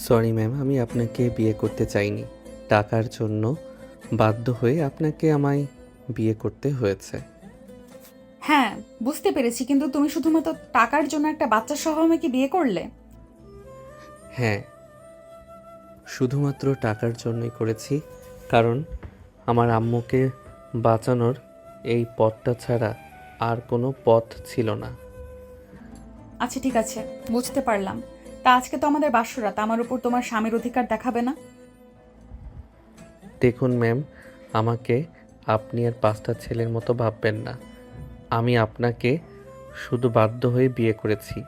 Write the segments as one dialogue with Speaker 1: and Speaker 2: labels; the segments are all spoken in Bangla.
Speaker 1: সরি ম্যাম, আমি আপনাকে বিয়ে করতে চাইনি। টাকার জন্য বাধ্য হয়ে আপনাকে আমায় বিয়ে করতে হয়েছে।
Speaker 2: হ্যাঁ, বুঝতে পেরেছি, কিন্তু তুমি শুধুমাত্র টাকার জন্য একটা বাচ্চা সহ আমাকে বিয়ে করলে?
Speaker 1: হ্যাঁ, শুধুমাত্র টাকার জন্যই করেছি, কারণ আমার আম্মুকে বাঁচানোর এই পথটা ছাড়া আর কোনো পথ ছিল না।
Speaker 2: আচ্ছা ঠিক আছে, বুঝতে পারলাম। তা আজকে তো আমাদের বাসরাত, আমার উপর তোমার স্বামীর অধিকার দেখাবে না?
Speaker 1: দেখুন ম্যাম, আমাকে আপনি আর 5টা ছেলের মতো ভাববেন না। আমি আপনাকে শুধু বাধ্য হয়ে বিয়ে করেছি,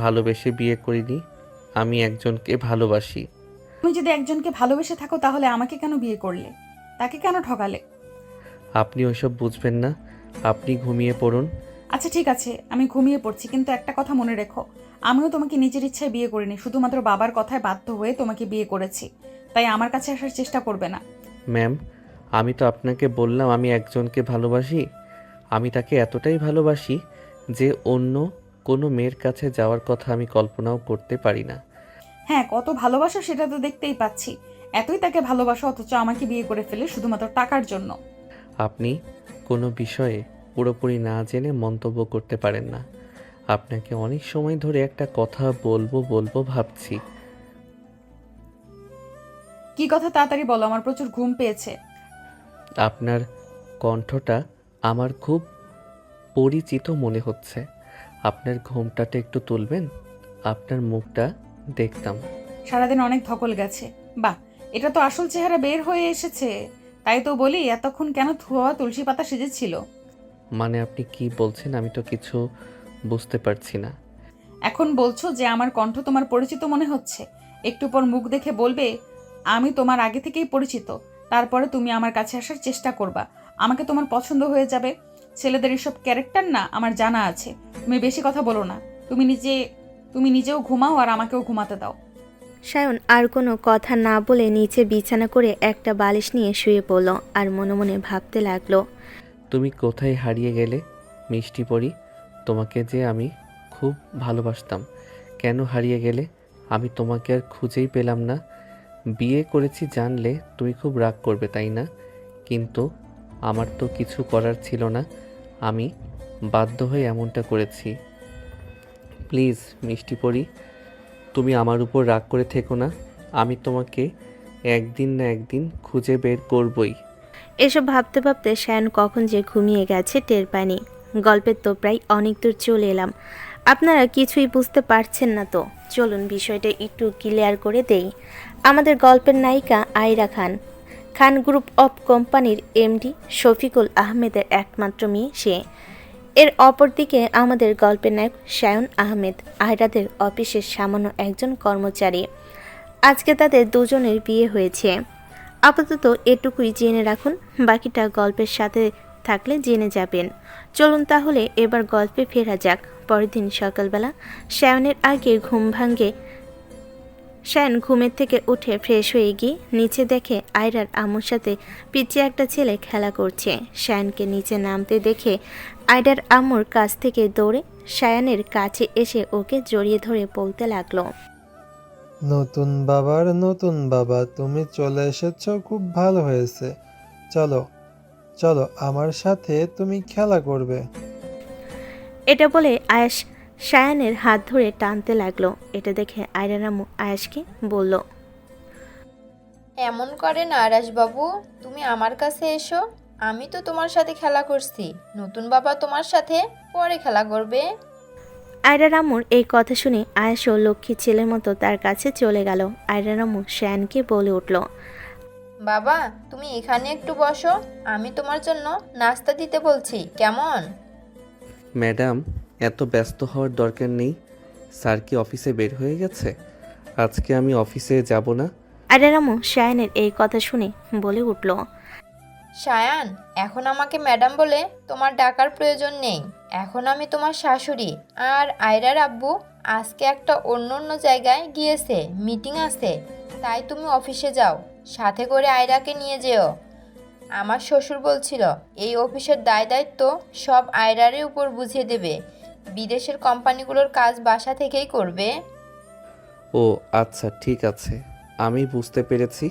Speaker 1: ভালোবেসে বিয়ে করিনি। আমি একজনকে ভালোবাসি।
Speaker 2: তুমি যদি একজনকে ভালোবেসে থাকো তাহলে আমাকে কেন বিয়ে করলে? তাকে কেন ঠকালে?
Speaker 1: আপনি ওইসব বুঝবেন না, আপনি ঘুমিয়ে পড়ুন।
Speaker 2: আচ্ছা ঠিক আছে, আমি ঘুমিয়ে পড়ছি, কিন্তু একটা কথা মনে রেখো, আমিও তোমাকে নিজের ইচ্ছায় বিয়ে করিনি, শুধুমাত্র বাবার কথায় বাধ্য হয়ে তোমাকে বিয়ে করেছি। তাই আমার কাছে আসার চেষ্টা করবে না।
Speaker 1: ম্যাম, আমি তো আপনাকে বললাম আমি একজনকে ভালোবাসি। আমি তাকে এতটাই ভালোবাসি যে অন্য কোনো মেয়ের কাছে যাওয়ার কথা আমি কল্পনাও করতে পারি না।
Speaker 2: হ্যাঁ, কত ভালোবাসো সেটা তো দেখতেই পাচ্ছি। এতই তাকে ভালোবাসো অথচ আমাকে বিয়ে করে ফেলে শুধুমাত্র টাকার জন্য।
Speaker 1: আপনি কোনো বিষয়ে পুরোপুরি না জেনে মন্তব্য করতে পারেন না। আপনাকে অনেক সময় ধরে একটা কথা বলবো বলবো ভাবছি।
Speaker 2: কি কথা তাড়াতাড়ি বলো, আমার প্রচুর ঘুম পেয়েছে।
Speaker 1: আপনার কণ্ঠটা আমার খুব পরিচিত মনে হচ্ছে। আপনার ঘোমটাটা একটু তুলবেন? আপনার মুখটা দেখতাম।
Speaker 2: সারাদিন অনেক ধকল গেছে। বাহ, এটা তো আসল চেহারা বের হয়ে এসেছে। তাই তো বলি, এতক্ষণ কেন ধোয়া তুলসী পাতা সেজেছিল?
Speaker 1: মানে আপনি কি বলছেন আমি তো কিছু বুঝতে পারছি না।
Speaker 2: এখন বলছো যে আমার কণ্ঠ তোমার পরিচিত মনে হচ্ছে। একটু পর মুখ দেখে বলবে আমি তোমার আগে থেকেই পরিচিত। তারপরে তুমি আমার কাছে আসার চেষ্টা করবা, আমাকে তোমার পছন্দ হয়ে যাবে। ছেলেদের এসব ক্যারেক্টার না আমার জানা আছে। তুমি বেশি কথা বলো না। তুমি নিজেও ঘুমাও আর আমাকেও ঘুমাতে দাও।
Speaker 3: সায়ন আর কোনো কথা না বলে নিচে বিছানা করে একটা বালিশ নিয়ে শুয়ে পড়ল আর মনে মনে ভাবতে লাগলো।
Speaker 1: তুমি কোথায় হারিয়ে গেলে মিষ্টি পরি? তোমাকে যে আমি খুব ভালোবাসতাম, কেন হারিয়ে গেলে? আমি তোমাকে আর খুঁজেই পেলাম না। বিয়ে করেছি জানলে তুমি খুব রাগ করবে, তাই না? কিন্তু আমার তো কিছু করার ছিল না, আমি বাধ্য হয়ে এমনটা করেছি। প্লিজ মিষ্টি পরি, তুমি আমার উপর রাগ করে থেকো না। আমি তোমাকে একদিন না একদিন খুঁজে বের করবই।
Speaker 3: এসব ভাবতে ভাবতে সায়ন কখন যে ঘুমিয়ে গেছে টের পায়নি। গল্পের তো প্রায় অনেক দূর চলে এলাম। আপনারা কিছুই বুঝতে পারছেন না তো চলুন বিষয়টা একটু ক্লিয়ার করে দেই। আমাদের গল্পের নায়িকা আয়রা খান, খান গ্রুপ অফ কোম্পানির এমডি শফিকুল আহমেদের একমাত্র মেয়ে সে। এর অপরদিকে আমাদের গল্পের নায়ক সায়ন আহমেদ, আয়রাদের অফিসের সামান্য একজন কর্মচারী। আজকে তাদের দুজনের বিয়ে হয়েছে। আপাতত এটুকুই জেনে রাখুন, বাকিটা গল্পের সাথে থাকলে জেনে যাবেন। চলুন তাহলে এবার গল্পে ফেরা যাক। পরের দিন সকালবেলা সায়নের আগে ঘুম ভাঙে। সায়ন ঘুমের থেকে উঠে ফ্রেশ হয়ে গিয়ে নিচে দেখে আয়রার আম্মুর সাথে পিছিয়ে একটা ছেলে খেলা করছে। সায়নকে নিচে নামতে দেখে আয়রার আম্মুর কাছ থেকে দৌড়ে সায়নের কাছে এসে ওকে জড়িয়ে ধরে বলতে লাগলো,
Speaker 4: নতুন বাবার নতুন বাবা, তুমি চলে এসেছো, খুব ভালো হয়েছে। চলো চলো, আমার সাথে তুমি খেলা করবে।
Speaker 3: এটা বলে আয়াস সায়ানের হাত ধরে টানতে লাগলো। এটা দেখে আয়রার আম্মু আয়াসকে বলল,
Speaker 5: এমন করে না বাবু, তুমি আমার কাছে এসো। আমি তো তোমার সাথে খেলা করছি, নতুন বাবা তোমার সাথে পরে খেলা করবে।
Speaker 3: আয়রার আম্মুর এই কথা শুনে আয়াসও লক্ষ্মী ছেলের মতো তার কাছে চলে গেল। আয়রার আম্মু সায়ানকে বলে উঠল,
Speaker 5: বাবা তুমি এখানে একটু বসো, আমি তোমার জন্য নাস্তা দিতে বলছি, কেমন?
Speaker 1: ম্যাডাম, এত ব্যস্ত হওয়ার দরকার নেই। স্যার কি অফিসে বের হয়ে গেছে? আজকে আমি অফিসে যাব না।
Speaker 3: আয়রার আম্মু সায়ানের এই কথা শুনে বলে উঠল,
Speaker 5: সায়ান, এখন আমাকে ম্যাডাম বলে তোমার ডাকার প্রয়োজন নেই। এখন আমি তোমার শাশুড়ি। আর আয়রার আব্বু আজকে একটা অন্য জায়গায় গিয়েছে, মিটিং আছে, তাই তুমি অফিসে যাও, সাথে করে আয়রাকে নিয়ে যেও। আমার শ্বশুর বলছিল এই অফিসের দায় দায়িত্ব সব আয়রারই উপর বুঝিয়ে দেবে। বিদেশের কোম্পানিগুলোর কাজ বাসা থেকেই করবে।
Speaker 1: ও আচ্ছা, ঠিক আছে, আমি বুঝতে পেরেছি।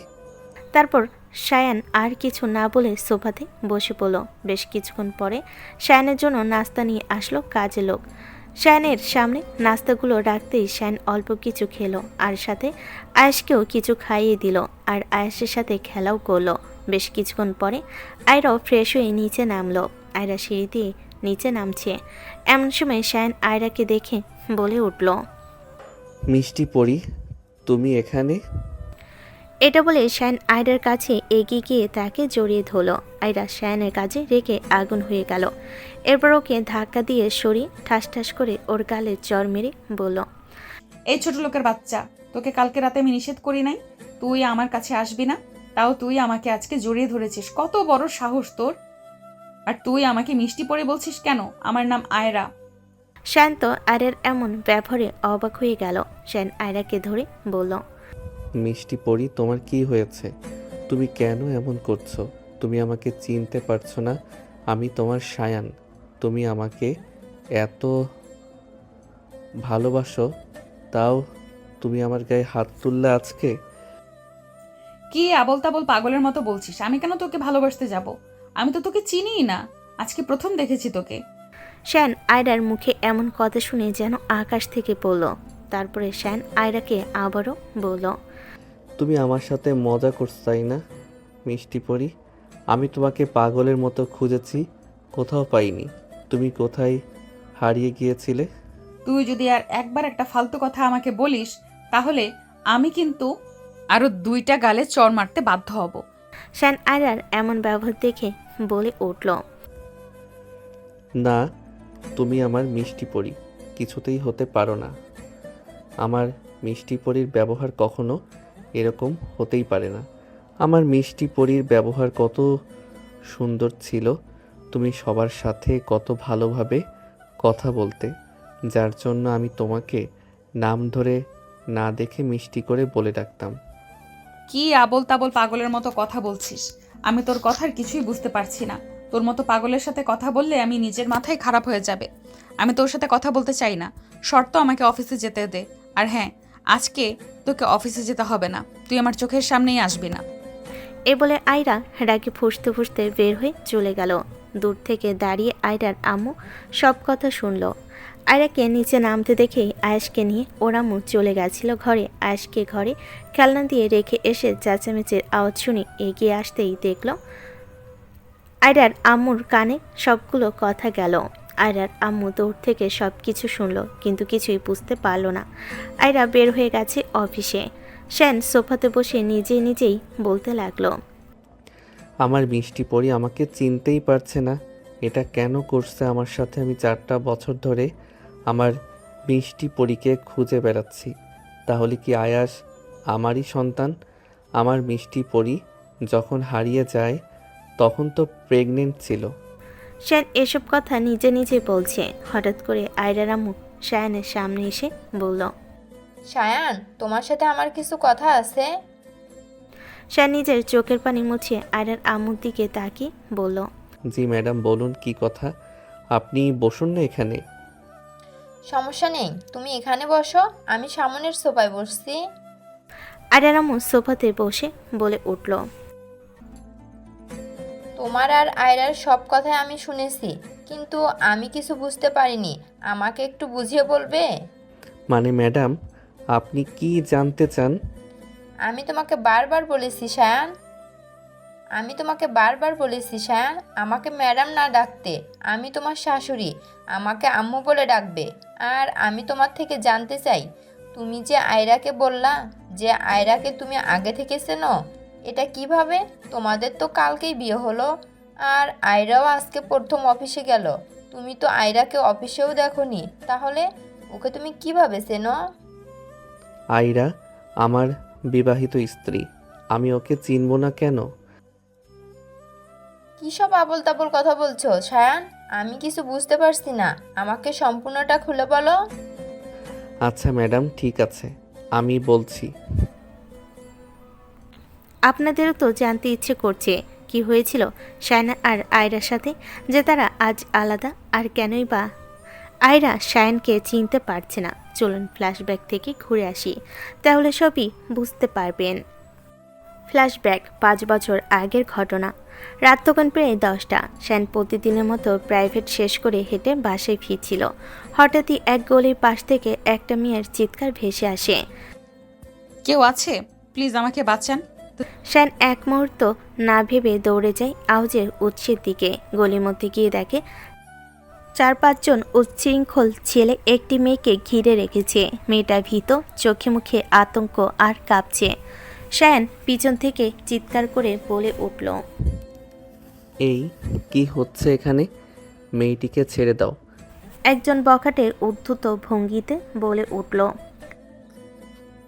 Speaker 3: তারপর সায়ান আর কিছু না বলে সোফাতে বসে পড়ল। বেশ কিছুক্ষণ পরে সায়ানের জন্য নাস্তা নিয়ে আসলো কাজের লোক। সায়ানের সামনে নাস্তাগুলো রাখতেই সায়ান অল্প কিছু খেলো আর সাথে আয়েশকেও কিছু খাইয়ে দিল আর আয়েশের সাথে খেলাও করলো। বেশ কিছুক্ষণ পরে আয়রাও ফ্রেশ হয়ে নিচে নামলো। আয়রা সিঁড়ি দিয়ে নিচে নামছে। এমন সময় সায়ান আয়রাকে দেখে বলে উঠল,
Speaker 1: মিষ্টি পরি, তুমি এখানে?
Speaker 3: এটা বলে শায়ান আয়রার কাছে এগিয়ে গিয়ে তাকে জড়িয়ে ধরল। আয়রা শায়ানের কাছে রেগে আগুন হয়ে গেল। এরপর ওকে ধাক্কা দিয়ে সরিয়ে ঠাস ঠাস করে ওর গালে চর মেরে বলল,
Speaker 2: এই ছোট লোকের বাচ্চা, তোকে কালকে রাতে আমি নিষেধ করি নাই তুই আমার কাছে আসবি না? তাও তুই আমাকে আজকে জড়িয়ে ধরেছিস, কত বড় সাহস তোর! আর তুই আমাকে মিষ্টি পরে বলছিস কেন? আমার নাম আয়রা।
Speaker 3: শায়ান তো আয়রার এমন ব্যবহারে অবাক হয়ে গেল। শায়ান আয়রাকে ধরে বলল,
Speaker 1: মিষ্টি পরি, তোমার কি হয়েছে? তুমি কেন এমন করছো? তুমি আমাকে চিনতে পারছো না? আমি তোমার সায়ান। তুমি আমাকে এত ভালোবাসো, তাও তুমি আমার গায়ে হাত তুললে আজকে?
Speaker 2: কি আবল তাবল পাগলের মতো বলছিস? আমি কেন তোকে ভালোবাসতে যাব? আমি তো তোকে চিনিই না, আজকে প্রথম দেখেছি তোকে।
Speaker 3: শায়ান আয়রার মুখে এমন কথা শুনে যেন আকাশ থেকে পড়ল। তারপরে শায়ান আয়রাকে আবারও বলল,
Speaker 1: তুমি আমার সাথে মজা করছো তাই না মিষ্টি পরি? আমি তোমাকে পাগলের মতো খুঁজেছি, কোথাও পাইনি। তুমি কোথায় হারিয়ে গিয়েছিলে?
Speaker 2: তুই যদি আর একবার একটা ফালতু কথা আমাকে বলিস, তাহলে আমি কিন্তু আরো 2টা গালে চড় মারতে বাধ্য হব।
Speaker 3: শায়ান আয়রার এমন ব্যবহার দেখে বলে উঠল,
Speaker 1: না, তুমি আমার মিষ্টি পরি কিছুতেই হতে পারো না। আমার মিষ্টি পরির ব্যবহার কখনো এরকম হতেই পারে না। আমার মিষ্টি পরির ব্যবহার কত সুন্দর ছিল, তুমি সবার সাথে কত ভালোভাবে কথা বলতে, যার জন্য আমি তোমাকে নাম ধরে না দেখে মিষ্টি করে বলে ডাকতাম।
Speaker 2: কি আবল তাবল পাগলের মতো কথা বলছিস? আমি তোর কথার কিছুই বুঝতে পারছি না। তোর মতো পাগলের সাথে কথা বললে আমি নিজের মাথায় খারাপ হয়ে যাবে। আমি তোর সাথে কথা বলতে চাই না, শর্ত আমাকে অফিসে যেতে দে। আর হ্যাঁ, আজকে তোকে অফিসে যেতে হবে না, তুই আমার চোখের সামনেই আসবি না।
Speaker 3: এ বলে আয়রা রাগে ফুঁসতে ফুঁসতে বের হয়ে চলে গেল। দূর থেকে দাঁড়িয়ে আয়রার আম্মু সব কথা শুনল। আয়রাকে নিচে নামতে দেখেই আয়েশকে নিয়ে ওর আম্মু চলে গেছিল ঘরে। আয়েশকে ঘরে খেলনা দিয়ে রেখে এসে চেঁচামেচির আওয়াজ শুনে এগিয়ে আসতেই দেখল আয়রার আম্মুর কানে সবগুলো কথা গেল। আয়রার আম্মু দূর থেকে সব কিছু শুনল, কিন্তু কিছুই বুঝতে পারল না। আয়রা বের হয়ে গেছে অফিসে। শায়ান সোফাতে বসে নিজেই নিজেই বলতে লাগলো,
Speaker 1: আমার মিষ্টি পরি আমাকে চিনতেই পারছে না, এটা কেন করছে আমার সাথে? আমি 4টা বছর ধরে আমার মিষ্টি পরীকে খুঁজে বেড়াচ্ছি। তাহলে কি আয়াস আমারই সন্তান? আমার মিষ্টি পরি যখন হারিয়ে যায় তখন তো প্রেগনেন্ট ছিল।
Speaker 3: শায়ান এসব কথা নিজে নিজে বলছে। হঠাৎ করে আয়রার আম্মু শায়ানের সামনে এসে বলল,
Speaker 5: সায়ান, তোমার সাথে আমার কিছু কথা আছে।
Speaker 3: শায়ান নিজের চোখের পানি মুছিয়ে আয়রার আম্মুর দিকে তাকিয়ে বলল,
Speaker 1: জি ম্যাডাম, বলুন কি কথা। আপনি বসুন না এখানে।
Speaker 5: সমস্যা নেই, তুমি এখানে বসো, আমি সামনের সোফায় বসছি।
Speaker 3: আয়রার আম্মু সোফাতে বসে বলে উঠল,
Speaker 5: তোমার আর আয়রার সব কথাই আমি শুনেছি, কিন্তু আমি কিছু বুঝতে পারিনি। আমাকে একটু বুঝিয়ে বলবে?
Speaker 1: মানে ম্যাডাম, আপনি কি জানতে চান?
Speaker 5: আমি তোমাকে বারবার বলেছি সায়ান, আমাকে ম্যাডাম না ডাকতে। আমি তোমার শাশুড়ি, আমাকে আম্মু বলে ডাকবে। আর আমি তোমার থেকে জানতে চাই, তুমি যে আয়রাকে বললা যে আয়রাকে তুমি আগে থেকে চেনো, এটা কিভাবে? তোমাদের তো কালকেই বিয়ে হলো, আর আয়রাও আজকে প্রথম অফিসে গেল। তুমি তো আয়রাকে অফিসেও দেখোনি, তাহলে ওকে তুমি কিভাবে চেনো?
Speaker 1: আয়রা আমার বিবাহিত স্ত্রী, আমি ওকে চিনব না কেন?
Speaker 5: কী সব আবোল তাবোল কথা বলছো সায়ান? আমি কিছু বুঝতে পারছি না, আমাকে সম্পূর্ণটা খুলে বলো।
Speaker 1: আচ্ছা ম্যাডাম, ঠিক আছে, আমি বলছি।
Speaker 3: আপনাদেরও তো জানতে ইচ্ছে করছে কি হয়েছিল শায়না আর আয়রার সাথে, যে তারা আজ আলাদা, আর কেনই বা আয়রা শায়ানকে চিনতে পারছে না। চলুন ফ্ল্যাশব্যাক থেকে ঘুরে আসি, তাহলে সবই বুঝতে পারবেন। ফ্ল্যাশব্যাক 5 বছর আগের ঘটনা। রাত তখন প্রায় 10টা। শায়ান প্রতিদিনের মতো প্রাইভেট শেষ করে হেঁটে বাসায় ফিরছিল। হঠাৎই এক গলির পাশ থেকে একটা মেয়ের চিৎকার ভেসে আসে।
Speaker 2: কেউ আছে? প্লিজ আমাকে বাঁচান।
Speaker 3: শায়ান এক মুহূর্ত না ভেবে দৌড়ে যায় আওয়াজের উৎসের দিকে। গলির মধ্যে গিয়ে দেখে 4-5 জন উচ্ছৃঙ্খল ছেলে একটি মেয়েকে ঘিরে রেখেছে। মেয়েটা ভীত, চোখে মুখে আতঙ্ক আর কাঁপছে। শায়ান পিছন থেকে চিৎকার করে বলে উঠল,
Speaker 1: এই কি হচ্ছে এখানে? মেয়েটিকে ছেড়ে দাও।
Speaker 3: একজন বখাটে উদ্ধত ভঙ্গিতে বলে উঠল,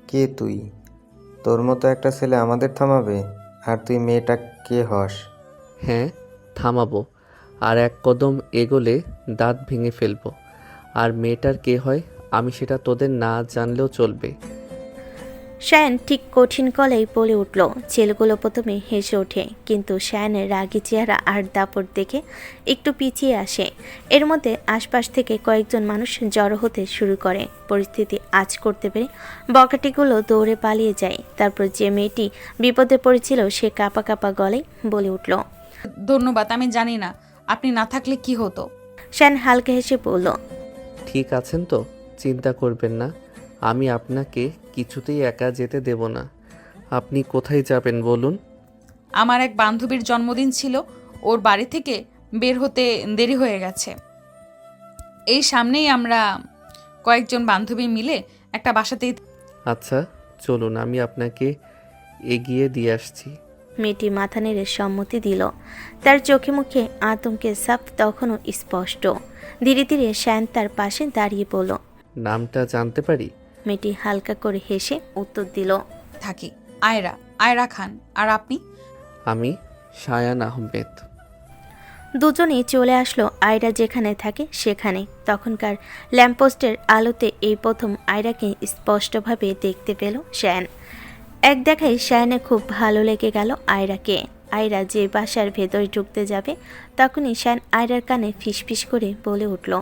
Speaker 6: কে তুই? তোর মতো একটা ছেলে আমাদের থামাবে? আর তুই মেয়েটা কে হস?
Speaker 1: হ্যাঁ, থামাবো। আর এক কদম এগোলে দাঁত ভেঙে ফেলবো। আর মেয়েটার কে হয় আমি সেটা তোদের না জানলেও চলবে।
Speaker 3: শায়ান ঠিক কঠিন গলায় বলে উঠল। ছেলেগুলো প্রথমে হেসে ওঠে, কিন্তু শায়ানের রাগী চেহারা আর দাপট দেখে একটু পিছিয়ে আসে। এর মধ্যে আশপাশ থেকে কয়েকজন মানুষ জড়ো হতে শুরু করে। পরিস্থিতি আঁচ করতে পেরে বকাটিগুলো দৌড়ে পালিয়ে যায়। তারপর যে মেয়েটি বিপদে পড়েছিল সে কাঁপা কাঁপা গলায় বলে উঠল,
Speaker 2: ধন্যবাদ, আমি জানি না আপনি না থাকলে কি হতো।
Speaker 3: শায়ান হালকা হেসে বলল,
Speaker 1: ঠিক আছেন তো? চিন্তা করবেন না, আমি আপনাকে কিছুতেই একা যেতে দেব না। আপনি কোথায় যাবেন বলুন?
Speaker 2: আমার এক বান্ধবীর জন্মদিন ছিল, ওর বাড়ি থেকে বের হতে দেরি হয়ে গেছে। এই সামনেই আমরা কয়েকজন বান্ধবী মিলে একটা বাসাতেই।
Speaker 1: আচ্ছা চলুন, আমি আপনাকে এগিয়ে দিয়ে আসছি।
Speaker 3: মেয়েটি মাথা নেড়ে সম্মতি দিল। তার চোখে মুখে আতঙ্কের ছাপ তখনও স্পষ্ট। ধীরে ধীরে শায়ান তার পাশে দাঁড়িয়ে পড়ল।
Speaker 1: নামটা জানতে পারি?
Speaker 3: মেয়েটি হালকা করে হেসে উত্তর দিল,
Speaker 2: থাকি। আয়রা, আয়রা খান। আর আপনি?
Speaker 1: আমি শায়ান আহমেদ।
Speaker 3: দুজনেই চলে আসলো আয়রা যেখানে থাকে সেখানে। তখনকার ল্যাম্পপোস্টের আলোতে এই প্রথম আয়রাকে স্পষ্টভাবে দেখতে পেল শায়ান। এক দেখায় শায়ানের খুব ভালো লেগে গেল আয়রাকে। আয়রা যে বাসার ভেতরে ঢুকতে যাবে তখনই শায়ান আয়রার কানে ফিসফিস করে বলে উঠল,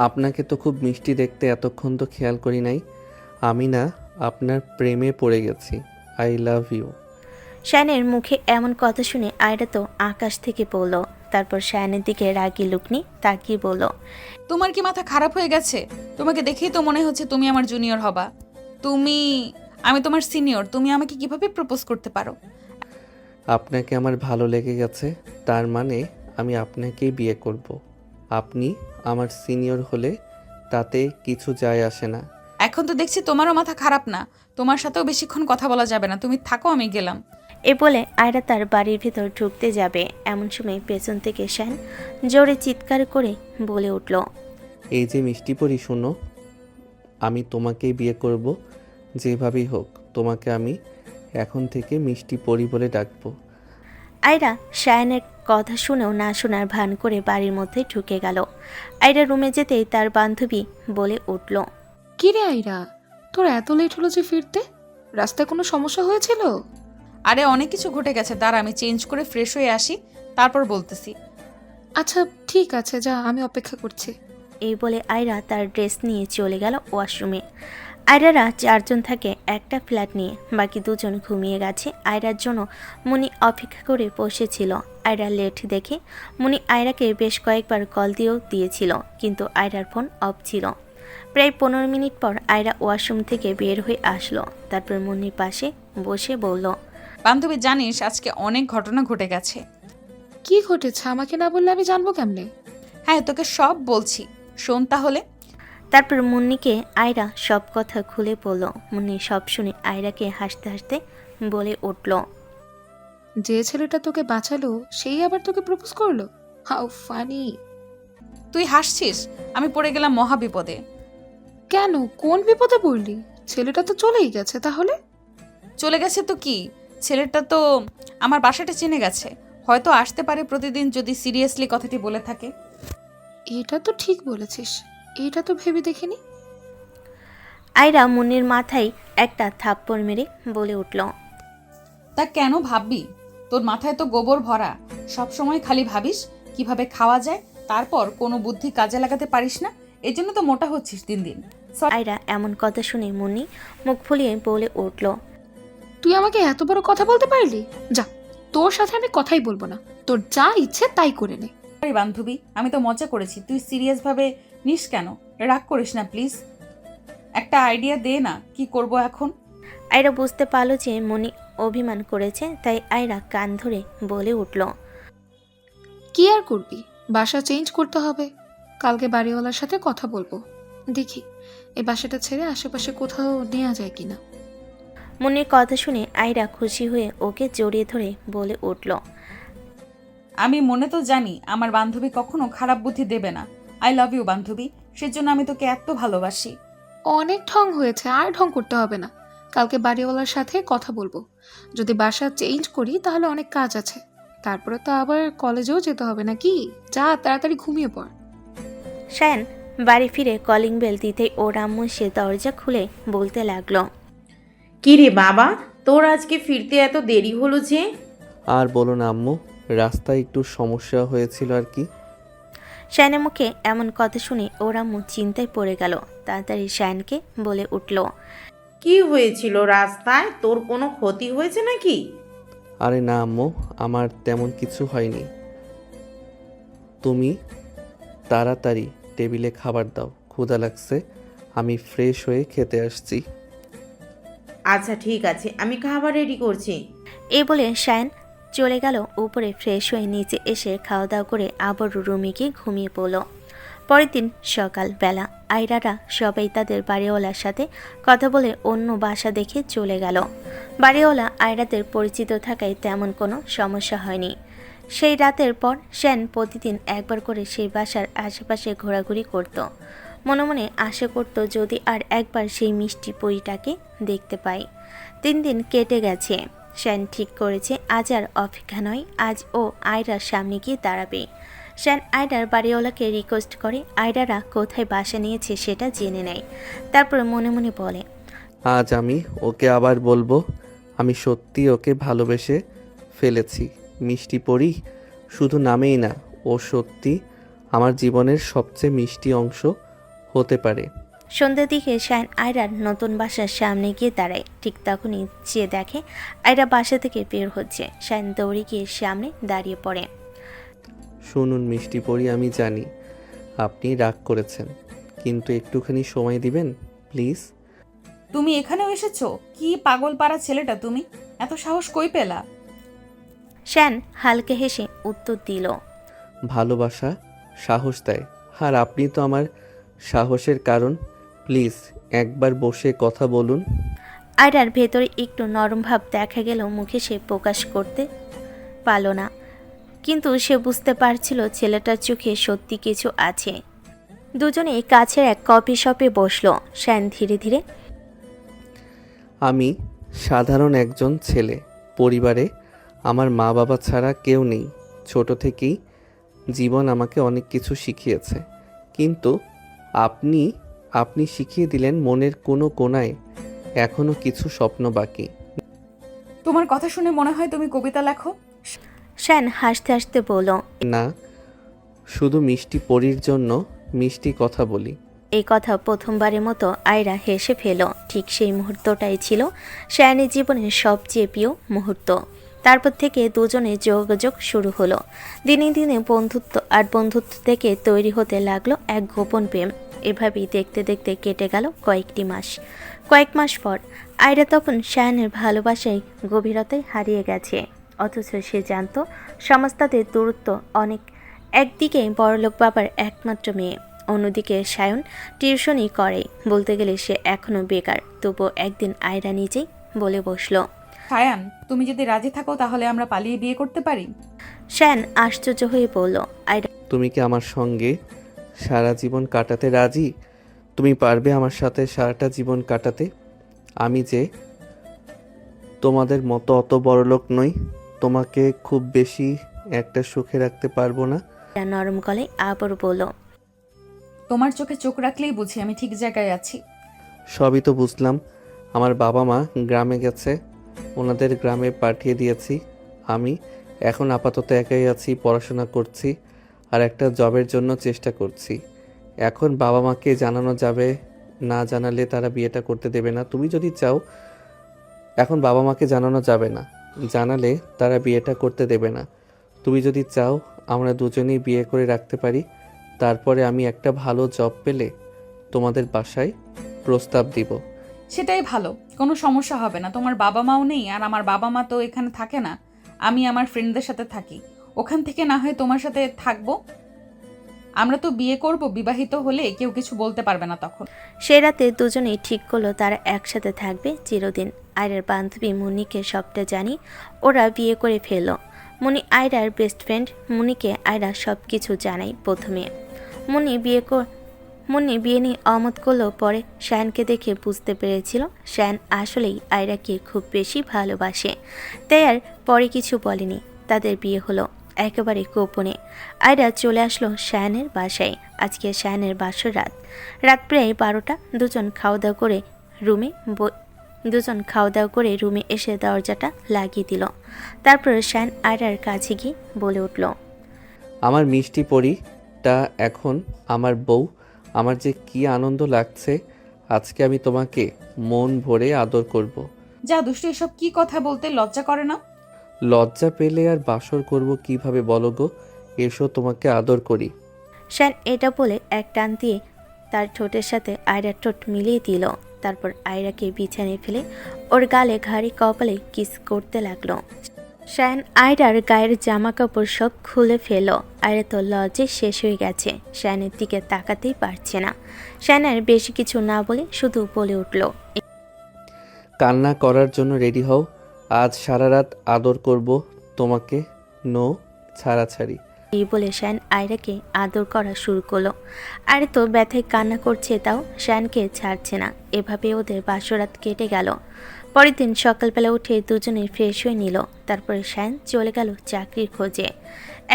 Speaker 1: আপনাকে তো খুব মিষ্টি দেখতে, এতক্ষণ তো খেয়াল করি নাই। আমি না আপনার প্রেমে পড়ে গেছি। I love you.
Speaker 3: শায়ানের মুখে এমন কথা শুনে আয়রা তো আকাশ থেকে পড়ল। তারপর শায়ানের দিকে রাগি লুক নিয়ে তাকিয়ে বলল,
Speaker 2: তোমার কি মাথা খারাপ হয়ে গেছে? তোমাকে দেখেই তো মনে হচ্ছে তুমি আমার জুনিয়র হবা। আমি তোমার সিনিয়র, তুমি আমাকে কিভাবে প্রপোজ করতে পারো?
Speaker 1: আপনাকে আমার ভালো লেগে গেছে, তার মানে আমি আপনাকেই বিয়ে করব। আপনি আমার সিনিয়র হলে তাতে কিছু যায় আসে না।
Speaker 2: এখন তো দেখছি তোমারও মাথা খারাপ না। তোমার সাথেও বেশিক্ষণ কথা বলা যাবে না, তুমি থাকো, আমি গেলাম।
Speaker 3: এ বলে আয়রা তার বাড়ির ভেতর ঢুকতে যাবে এমন সময় পেছন থেকে শায়ান জোরে চিৎকার করে বলে উঠল,
Speaker 1: এই যে মিষ্টি পরি, শোনো, আমি তোমাকেই বিয়ে করব। যেভাবেই হোক তোমাকে আমি এখন থেকে মিষ্টি পরি বলে ডাকবো।
Speaker 3: আয়রা শায়ানের কথা শুনেও না শোনার ভান করে বাড়ির মধ্যে ঢুকে গেল। আয়রা রুমে যেতেই তার বান্ধবী বলে উঠল,
Speaker 7: কি রে আইরা, তোর এত লেট হলো যে ফিরতে? রাস্তায় কোনো সমস্যা হয়েছিল?
Speaker 2: আরে অনেক কিছু ঘটে গেছে, দাঁড়া আমি চেঞ্জ করে ফ্রেশ হয়ে আসি, তারপর বলতেছি।
Speaker 7: আচ্ছা ঠিক আছে, যা, আমি অপেক্ষা করছি।
Speaker 3: এই বলে আয়রা তার ড্রেস নিয়ে চলে গেল ওয়াশরুমে। আয়রারা 4 জন থাকে একটা ফ্ল্যাট নিয়ে, বাকি 2 জন ঘুমিয়ে গেছে। আয়রার জন্য মুনি অপেক্ষা করে বসেছিল। আয়রা লেট দেখে মুনি আয়রাকে বেশ কয়েকবার কল দিয়েছিল, কিন্তু আয়রার ফোন অফ ছিল। প্রায় 15 মিনিট পর আয়রা ওয়াশরুম থেকে বের হয়ে আসলো। তারপর মুনির পাশে বসে বলল,
Speaker 2: বান্ধবী জানিস আজকে অনেক ঘটনা ঘটে গেছে।
Speaker 7: কি ঘটেছে আমাকে না বললে আমি জানবো কেমনে?
Speaker 2: হ্যাঁ তোকে সব বলছি, শোন তাহলে।
Speaker 3: তারপর মুন্নিকে আয়রা সব কথা খুলে বলল। মুন্নি সব শুনে আয়রাকে হাসতে হাসতে বলে উঠল,
Speaker 7: যে ছেলেটা তোকে বাঁচালো সেই আবার তোকে প্রপোজ করলো? How funny!
Speaker 2: তুই হাসছিস? আমি পড়ে গেলাম মহা বিপদে।
Speaker 7: কেন, কোন বিপদে পড়লি? ছেলেটা তো চলেই গেছে। তাহলে
Speaker 2: চলে গেছে তো কি, ছেলেটা তো আমার বাসাটা চিনে গেছে, হয়তো আসতে পারে প্রতিদিন যদি সিরিয়াসলি কথাটি বলে থাকে।
Speaker 7: এটা তো ঠিক বলেছিস, এটা তো ভেবে দেখিনি।
Speaker 3: আয়রা মুন্নির মাথায় একটা থাপ্পড় মেরে বলে উঠল,
Speaker 2: তা কেন ভাববি? তোর মাথায় তো গোবর ভরা, সব সময় খালি ভাবিস কিভাবে খাওয়া যায়, তারপর কোনো বুদ্ধি কাজে লাগাতে পারিস না, এই জন্য তো মোটা হচ্ছিস দিন দিন।
Speaker 3: আয়রা এমন কথা শুনে মুন্নি মুখ ফুলিয়ে বলে উঠল।
Speaker 7: তুই আমাকে এত বড় কথা বলতে পারলি? যা, তোর সাথে আমি কথাই বলবো না। তোর যা ইচ্ছে তাই করে নে।
Speaker 2: সরি বান্ধবী, আমি তো মজা করেছি, তুই সিরিয়াস ভাবে নিস কেন? রাগ করিস না প্লিজ, একটা আইডিয়া দে না, কি করব এখন?
Speaker 3: আয়রা বুঝতে পারল যে মুন্নি অভিমান করেছে, তাই আয়রা কান ধরে বলে উঠল।
Speaker 7: কি আর করবি, বাসা চেঞ্জ করতে হবে। কালকে বাড়িওয়ালার সাথে কথা বলবো, দেখি এই বাসাটা ছেড়ে আশেপাশে কোথাও নেওয়া যায় কিনা।
Speaker 3: মুন্নির কথা শুনে আয়রা খুশি হয়ে ওকে জড়িয়ে ধরে বলে উঠল।
Speaker 2: আমি মনে তো জানি আমার বান্ধবী কখনো খারাপ বুদ্ধি দেবে না। আই লাভ ইউ বান্ধবী, সেজন্য আমি তোকে এত ভালোবাসি।
Speaker 7: অনেক ঢং হয়েছে, আর ঢং করতে হবে না। কালকে বাড়িওয়ালার সাথে কথা বলবো। যদি বাসা চেঞ্জ করি তাহলে অনেক কাজ আছে, তারপরে তো আবার কলেজেও যেতে হবে নাকি। যা, তাড়াতাড়ি ঘুমিয়ে পড়।
Speaker 3: শায়ান বাড়ি ফিরে কলিং বেল দিতেই ওর আম্মু সে দরজা খুলে বলতে লাগলো।
Speaker 8: কি রে বাবা, তোর আজকে ফিরতে এত দেরি হলো যে?
Speaker 1: আর বলো না আম্মু, রাস্তায় একটু সমস্যা হয়েছিল আর কি।
Speaker 3: শায়ানের মুখে এমন কথা শুনে ওর আম্মু চিন্তায় পড়ে গেল। তাড়াতাড়ি শায়ানকে বলে উঠল।
Speaker 8: কি হয়েছিল রাস্তায়? তোর কোনো ক্ষতি হয়েছে নাকি?
Speaker 1: আরে না আম্মু, আমার তেমন কিছু হয়নি। তুমি তাড়াতাড়ি টেবিলে খাবার দাও, ক্ষুধা লাগছে। আমি ফ্রেশ হয়ে খেতে আসছি।
Speaker 8: আচ্ছা ঠিক আছে, আমি খাবার রেডি করছি।
Speaker 3: এই বলে শায়ান চলে গেল উপরে। ফ্রেশ হয়ে নিচে এসে খাওয়া দাওয়া করে আবার রুমে গিয়ে ঘুমিয়ে পড়ল। পরের দিন সকালবেলা আয়রারা সবাই তাদের বাড়িওয়ালার সাথে কথা বলে অন্য বাসা দেখে চলে গেল। বাড়িওয়ালা আয়রাদের পরিচিত থাকায় তেমন কোনো সমস্যা হয়নি। সেই রাতের পর শ্যান প্রতিদিন একবার করে সেই বাসার আশেপাশে ঘোরাঘুরি করত। মনে মনে আশা করত যদি আর একবার সেই মিষ্টি পরীটাকে দেখতে পাই। 3 দিন কেটে গেছে। শ্যান ঠিক করেছে আজ আর অপেক্ষা নয়, আজ ও আয়রার সামনে গিয়ে দাঁড়াবে। শ্যান আয়রার বাড়িওয়ালাকে রিকোয়েস্ট করে আয়রারা কোথায় বাসা নিয়েছে সেটা জেনে নেয়। তারপর মনে মনে বলে,
Speaker 1: আজ আমি ওকে আবার বলবো আমি সত্যি ওকে ভালোবেসে ফেলেছি। মিষ্টি পরি শুধু নামেই না, ও সত্যি আমার জীবনের সবচেয়ে মিষ্টি অংশ হতে পারে।
Speaker 3: সন্ধ্যার দিকে শায়ন আয়রার নতুন বাসার সামনে গিয়ে দাঁড়ায়। ঠিক তখনই যে দেখে আয়রা বাসা থেকে বের হচ্ছে। শায়ন দৌড়ে গিয়ে সামনে দাঁড়িয়ে পড়ে।
Speaker 1: শুনুন মিষ্টি পরি, আমি জানি আপনি রাগ করেছেন, কিন্তু একটুখানি সময় দিবেন প্লিজ।
Speaker 2: তুমি এখানেও এসেছো? কি পাগল পাড়া ছেলেটা তুমি, এত সাহস কই পেলা?
Speaker 3: শায়ন হালকা হেসে উত্তর দিল,
Speaker 1: ভালোবাসা সাহস দেয়, আর আপনি তো আমার সাহসের কারণ। প্লিজ একবার বসে কথা বলুন।
Speaker 3: আয়রার ভেতরে একটু নরম ভাব দেখা গেল, মুখে সে প্রকাশ করতে পারল না, কিন্তু সে বুঝতে পারছিল ছেলেটার চোখে সত্যি কিছু আছে। দুজনেই কাছের এক কফি শপে বসলো। শায়ন ধীরে ধীরে,
Speaker 1: আমি সাধারণ একজন ছেলে, পরিবারে আমার মা বাবা ছাড়া কেউ নেই। ছোট থেকেই জীবন আমাকে অনেক কিছু শিখিয়েছে, কিন্তু আপনি শিখিয়ে দিলেন মনের কোনো কোণায় এখনো কিছু স্বপ্ন বাকি।
Speaker 2: তোমার কথা শুনে মনে হয় তুমি কবিতা লেখো।
Speaker 3: শায়ন হাসতে হাসতে বলল,
Speaker 1: না, শুধু মিষ্টি পরির জন্য মিষ্টি কথা বলি।
Speaker 3: এই কথা প্রথমবারের মতো আয়রা হেসে ফেল। ঠিক সেই মুহূর্তটাই ছিল শায়নের জীবনের সবচেয়ে প্রিয় মুহূর্ত। তারপর থেকে দুজনের যোগাযোগ শুরু হলো। দিনে দিনে বন্ধুত্ব, আর বন্ধুত্ব থেকে তৈরি হতে লাগলো এক গোপন প্রেম। এভাবেই দেখতে দেখতে কেটে গেল কয়েকটি মাস। কয়েক মাস পর আয়রা তখন শায়নের ভালোবাসায় গভীরতায় হারিয়ে গেছে, অথচ সে জানত সমাজ তাদের দূরত্ব অনেক। একদিকে বড়লোক বাবার একমাত্র মেয়ে, অন্যদিকে শায়ন টিউশনই করে। বলতে গেলে সে এখনও বেকার। তবুও একদিন আয়রা নিজেই বলে বসলো,
Speaker 2: শায়ান, তুমি যদি রাজি থাকো তাহলে আমরা পালিয়ে বিয়ে করতে পারি।
Speaker 3: শায়ন আশ্চর্য হয়ে বলল, আয়রা,
Speaker 1: তুমি কি আমার সঙ্গে সারা জীবন কাটাতে রাজি? তুমি পারবে আমার সাথে সারাটা জীবন কাটাতে? আমি যে তোমাদের মতো অত বড়লোক নই, তোমাকে খুব বেশি একটা সুখে রাখতে পারবো না।
Speaker 3: নরম গলায় আবার বলল,
Speaker 2: তোমার চোখে চোখ রাখলেই বুঝি আমি ঠিক জায়গায় আছি।
Speaker 1: সবই তো বুঝলাম। আমার বাবা মা গ্রামে গেছে, ওনাদের গ্রামে পাঠিয়ে দিয়েছি। আমি এখন আপাতত একাই আছি, পড়াশোনা করছি। আর একটা জবের জন্য চেষ্টা করছি। এখন বাবা মাকে জানানো যাবে, না জানালে তারা বিয়েটা করতে দেবে না। তুমি যদি চাও, এখন বাবা মাকে জানানো যাবে না, জানালে তারা বিয়েটা করতে দেবে না। তুমি যদি চাও আমরা দুজনেই বিয়ে করে রাখতে পারি, তারপরে আমি একটা ভালো জব পেলে তোমাদের বাসায় প্রস্তাব দিব।
Speaker 2: সেটাই ভালো, কোনো সমস্যা হবে না। তোমার বাবা মাও নেই, আর আমার বাবা মা তো এখানে থাকে না। আমি আমার ফ্রেন্ডদের সাথে থাকি, ওখান থেকে না হয় তোমার সাথে থাকবো। আমরা তো বিয়ে করব, বিবাহিত হলে কেউ কিছু বলতে পারবে না তখন।
Speaker 3: সে রাতে দুজনেই ঠিক করলো তারা একসাথে থাকবে চিরদিন। আয়রার বান্ধবী মুনিকে সবটা জানি ওরা বিয়ে করে ফেললো। মুনি আয়রার বেস্ট ফ্রেন্ড, মুনিকে আয়রা সব কিছু জানাই প্রথমে। মুনি বিয়ে নিয়ে অমত করলেও পরে শায়ানকে দেখে বুঝতে পেরেছিল শায়ান আসলেই আয়রাকে খুব বেশি ভালোবাসে, তাই আর পরে কিছু বলেনি। তাদের বিয়ে হলো একেবারে গোপনে। আয়রা চলে আসলো শায়ানের বাসায়। আজকে শায়ানের বাসর রাত প্রায় 12টা। দুজন খাওয়া দাওয়া করে রুমে এসে দরজাটা লাগিয়ে দিল। তারপর শায়ান আয়রার কাছে গিয়ে বলে উঠল,
Speaker 1: আমার মিষ্টি পরিটা এখন আমার বউ। আমার যে কি আনন্দ লাগছে, আজকে আমি তোমাকে মন ভরে আদর করব।
Speaker 2: যা দুষ্টু, এসব কি কথা বলতে লজ্জা করে না?
Speaker 1: লজ্জা পেলে আর বাসর করব কিভাবে বলো গো? এসো তোমাকে আদর করি।
Speaker 3: শায়ান এটা বলে এক টান দিয়ে তার ঠোঁটের সাথে আয়রার ঠোঁট মিলিয়ে দিল। তারপর আয়রাকে বিছানায় ফেলে ওর গালে ঘাড়ি কপালে কিস করতে লাগলো। শায়ান আয়রার গায়ের জামা কাপড় সব খুলে ফেলো। আয়রা তো লজ্জে শেষ হয়ে গেছে, শায়ানের দিকে তাকাতেই পারছে না। শায়ানের বেশি কিছু না বলে শুধু বলে উঠল,
Speaker 1: কান্না করার জন্য রেডি হও, আজ সারা রাত আদর করব তোমাকে, নো ছাড়াছাড়ি।
Speaker 3: এই বলে শায়ান আয়রাকে আদর করা শুরু করলো। আরে তো ব্যথায় কান্না করছে, তাও শায়ানকে ছাড়ছে না। এভাবে ওদের বাসরাত কেটে গেল। পরের দিন সকালবেলা উঠে দুজনে ফ্রেশ হয়ে নিল। তারপরে শায়ান চলে গেল চাকরির খোঁজে।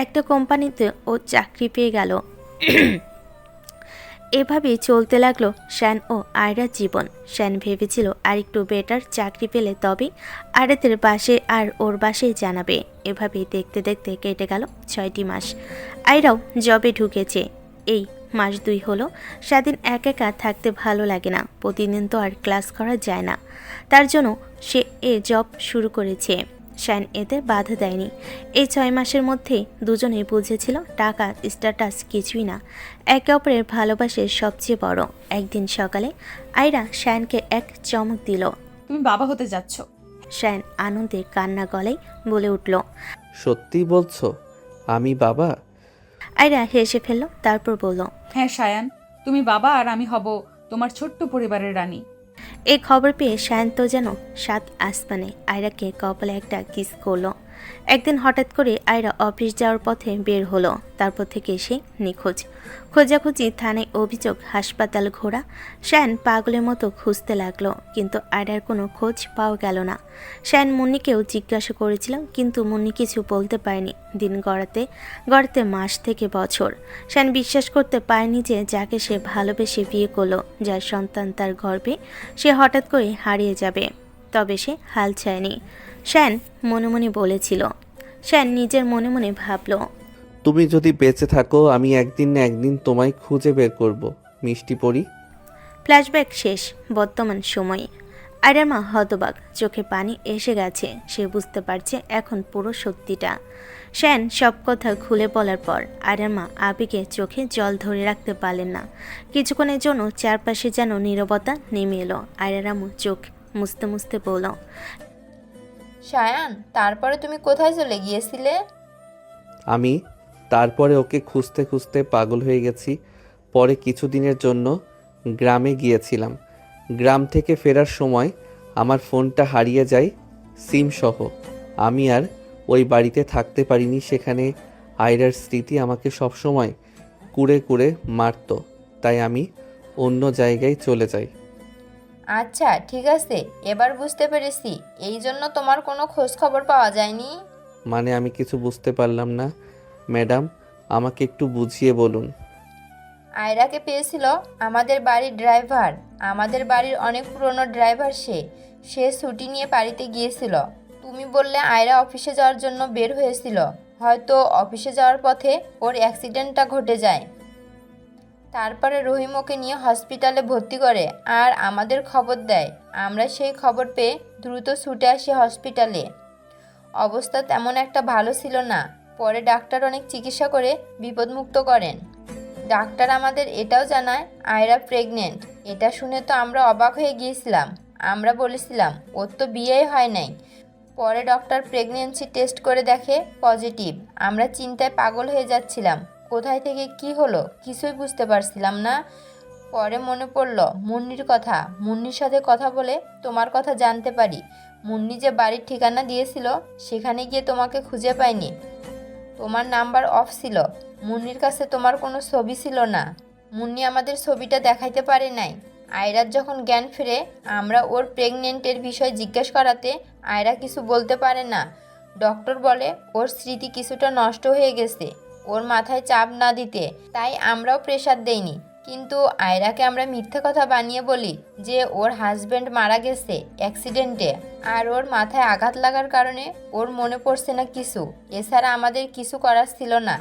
Speaker 3: একটা কোম্পানিতে ও চাকরি পেয়ে গেল। এভাবেই চলতে লাগলো শায়ান ও আয়রার জীবন। শায়ান ভেবেছিল আর একটু বেটার চাকরি পেলে তবে আয়রাদের বাসে আর ওর বাসায় জানাবে। এভাবেই দেখতে দেখতে কেটে গেল 6টি মাস। আয়রাও জবে ঢুকেছে। এই মাস 2 হলো। সারাদিন একা একা থাকতে ভালো লাগে না। প্রতিদিন তো আর ক্লাস করা যায় না, তার জন্য সে জব শুরু করেছে। শায়ান এতে বাধা দেয়নি। এই 6 মাসের মধ্যে দুজনেই বুঝেছিল টাকা স্ট্যাটাস কিছুই না, একে অপরের ভালোবাসে সবচেয়ে বড়। একদিন সকালে আয়রা শায়ানকে এক চমক দিল।
Speaker 2: তুমি বাবা হতে যাচ্ছ।
Speaker 3: শায়ান আনন্দে কান্না গলায় বলে উঠল,
Speaker 1: সত্যি বলছো আমি বাবা?
Speaker 3: আয়রা হেসে ফেলল, তারপর বলল,
Speaker 2: হ্যাঁ শায়ান, তুমি বাবা আর আমি হব তোমার ছোট্ট পরিবারের রানী।
Speaker 3: এই খবর পেয়ে শায়ান তো যেন 7 আসমানে আয়রাকে কপালে একটা কিস করলো। একদিন হঠাৎ করে আয়রা অফিস যাওয়ার পথে বের হলো। তারপর থেকে সে নিখোঁজ। খোঁজাখুঁজি, থানায় অভিযোগ, হাসপাতাল ঘোরা। শায়ান পাগলের মতো খুঁজতে লাগলো, কিন্তু আয়রার কোনো খোঁজ পাওয়া গেল না। শায়ান মুন্নিকেও জিজ্ঞাসা করেছিল, কিন্তু মুন্নি কিছু বলতে পারেনি। দিন গড়াতে মাস থেকে বছর। শায়ান বিশ্বাস করতে পারেনি যে যাকে সে ভালোবেসে বিয়ে করলো, যার সন্তান তার গর্ভে, সে হঠাৎ করে হারিয়ে যাবে। তবে সে হাল ছায়নি। শায়ান মনে মনে বলেছিল। শায়ান নিজের মনে মনে ভাবল,
Speaker 1: তুমি যদি বেঁচে থাকো আমি একদিন না একদিন তোমায় খুঁজে বের করব, মিষ্টি পরি।
Speaker 3: ফ্ল্যাশব্যাক শেষ। বর্তমান সময়ে আয়রার মা হতবাক, চোখে পানি এসে গেছে। সে বুঝতে পারছে এখন পুরো সত্যিটা। শায়ান সব কথা খুলে বলার পর আয়রার মা আবেগে চোখে জল ধরে রাখতে পারলেন না। কিছুক্ষণের জন্য চারপাশে যেন নীরবতা নেমে এলো। আয়রার আম্মু চোখ মুছতে মুছতে বলল,
Speaker 5: শায়ান, তারপরে তুমি কোথায় চলে গিয়েছিলে?
Speaker 1: আমি তারপরে ওকে খুঁজতে খুঁজতে পাগল হয়ে গেছি। পরে কিছুদিনের জন্য গ্রামে গিয়েছিলাম। গ্রাম থেকে ফেরার সময় আমার ফোনটা হারিয়ে যায়, সিম সহ। আমি আর ওই বাড়িতে থাকতে পারিনি। সেখানে আয়রার স্মৃতি আমাকে সবসময় কুড়ে কুড়ে মারত, তাই আমি অন্য জায়গায় চলে যাই।
Speaker 5: আচ্ছা, ঠিক আছে, এবার বুঝতে পেরেছি। এই জন্য তোমার কোনো খোঁজ খবর পাওয়া যায়নি?
Speaker 1: মানে আমি কিছু বুঝতে পারলাম না ম্যাডাম, আমাকে একটু বুঝিয়ে বলুন।
Speaker 5: আয়রাকে পেয়েছিল আমাদের বাড়ির ড্রাইভার। আমাদের বাড়ির অনেক পুরনো ড্রাইভার সে ছুটি নিয়ে বাড়িতে গিয়েছিল। তুমি বললে আয়রা অফিসে যাওয়ার জন্য বের হয়েছিল। হয়তো অফিসে যাওয়ার পথে ওর অ্যাক্সিডেন্টটা ঘটে যায়। তারপরে রহিম ওকে নিয়ে হসপিটালে ভর্তি করে আর আমাদের খবর দেয়। আমরা সেই খবর পেয়ে দ্রুত ছুটে আসি হসপিটালে। অবস্থা তেমন একটা ভালো ছিল না। পরে ডাক্তার অনেক চিকিৎসা করে বিপদমুক্ত করেন। ডাক্তার আমাদের এটাও জানায় আয়রা প্রেগনেন্ট। এটা শুনে তো আমরা অবাক হয়ে গিয়েছিলাম। আমরা বলেছিলাম ওর তো বিয়েই হয় নাই। পরে ডক্টর প্রেগনেন্সি টেস্ট করে দেখে পজিটিভ। আমরা চিন্তায় পাগল হয়ে যাচ্ছিলাম। কোথায় থেকে কি হলো কিছুই বুঝতে পারছিলাম না। পরে মনে পড়ল মুন্নির কথা। মুন্নির সাথে কথা বলে তোমার কথা জানতে পারি। মুন্নি যে বাড়ির ঠিকানা দিয়েছিল সেখানে গিয়ে তোমাকে খুঁজে পাইনি। তোমার নাম্বার অফ ছিল। মুন্নির কাছে তোমার কোনো ছবি ছিল না। মুন্নি আমাদের ছবিটা দেখাইতে পারে নাই। আয়রার যখন জ্ঞান ফিরে আমরা ওর প্রেগনেন্টের বিষয় জিজ্ঞেস করাতে আয়রা কিছু বলতে পারে না। ডক্টর বলে ওর স্মৃতি কিছুটা নষ্ট হয়ে গেছে, ওর মাথায় চাপ না দিতে। তাই আমরাও প্রেশার দেইনি। কিন্তু আয়রাকে আমরা মিথ্যে কথা বানিয়ে বলি যে ওর হাজব্যান্ড মারা গেছে অ্যাক্সিডেন্টে আর ওর মাথায় আঘাত লাগার কারণে ওর মনে পড়ছে না কিছু। এছাড়া আমাদের কিছু করার ছিল না।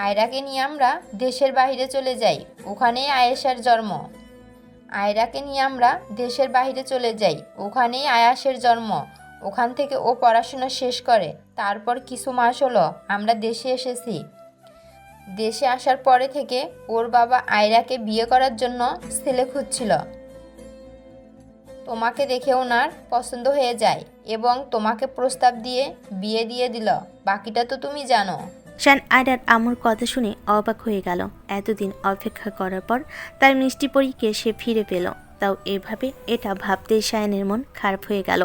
Speaker 5: আয়রাকে নিয়ে আমরা দেশের বাইরে চলে যাই। ওখানেই আয়েশার জন্ম। ওখানেই আয়াসের জন্ম। ওখান থেকে ও পড়াশোনা শেষ করে। তারপর কিছু মাস হলো আমরা দেশে এসেছি। দেশে আসার পরে থেকে ওর বাবা আয়রাকে বিয়ে করার জন্য ছেলে খুঁজছিল। তোমাকে দেখে ওনার পছন্দ হয়ে যায় এবং তোমাকে প্রস্তাব দিয়ে বিয়ে দিয়ে দিল। বাকিটা তো তুমি জানো।
Speaker 3: শায়ান আয়রার আম্মুর কথা শুনে অবাক হয়ে গেল। এতদিন অপেক্ষা করার পর তার মিষ্টি পরীকে সে ফিরে পেল, তাও এভাবে। এটা ভাবতেই শায়ানের মন খারাপ হয়ে গেল।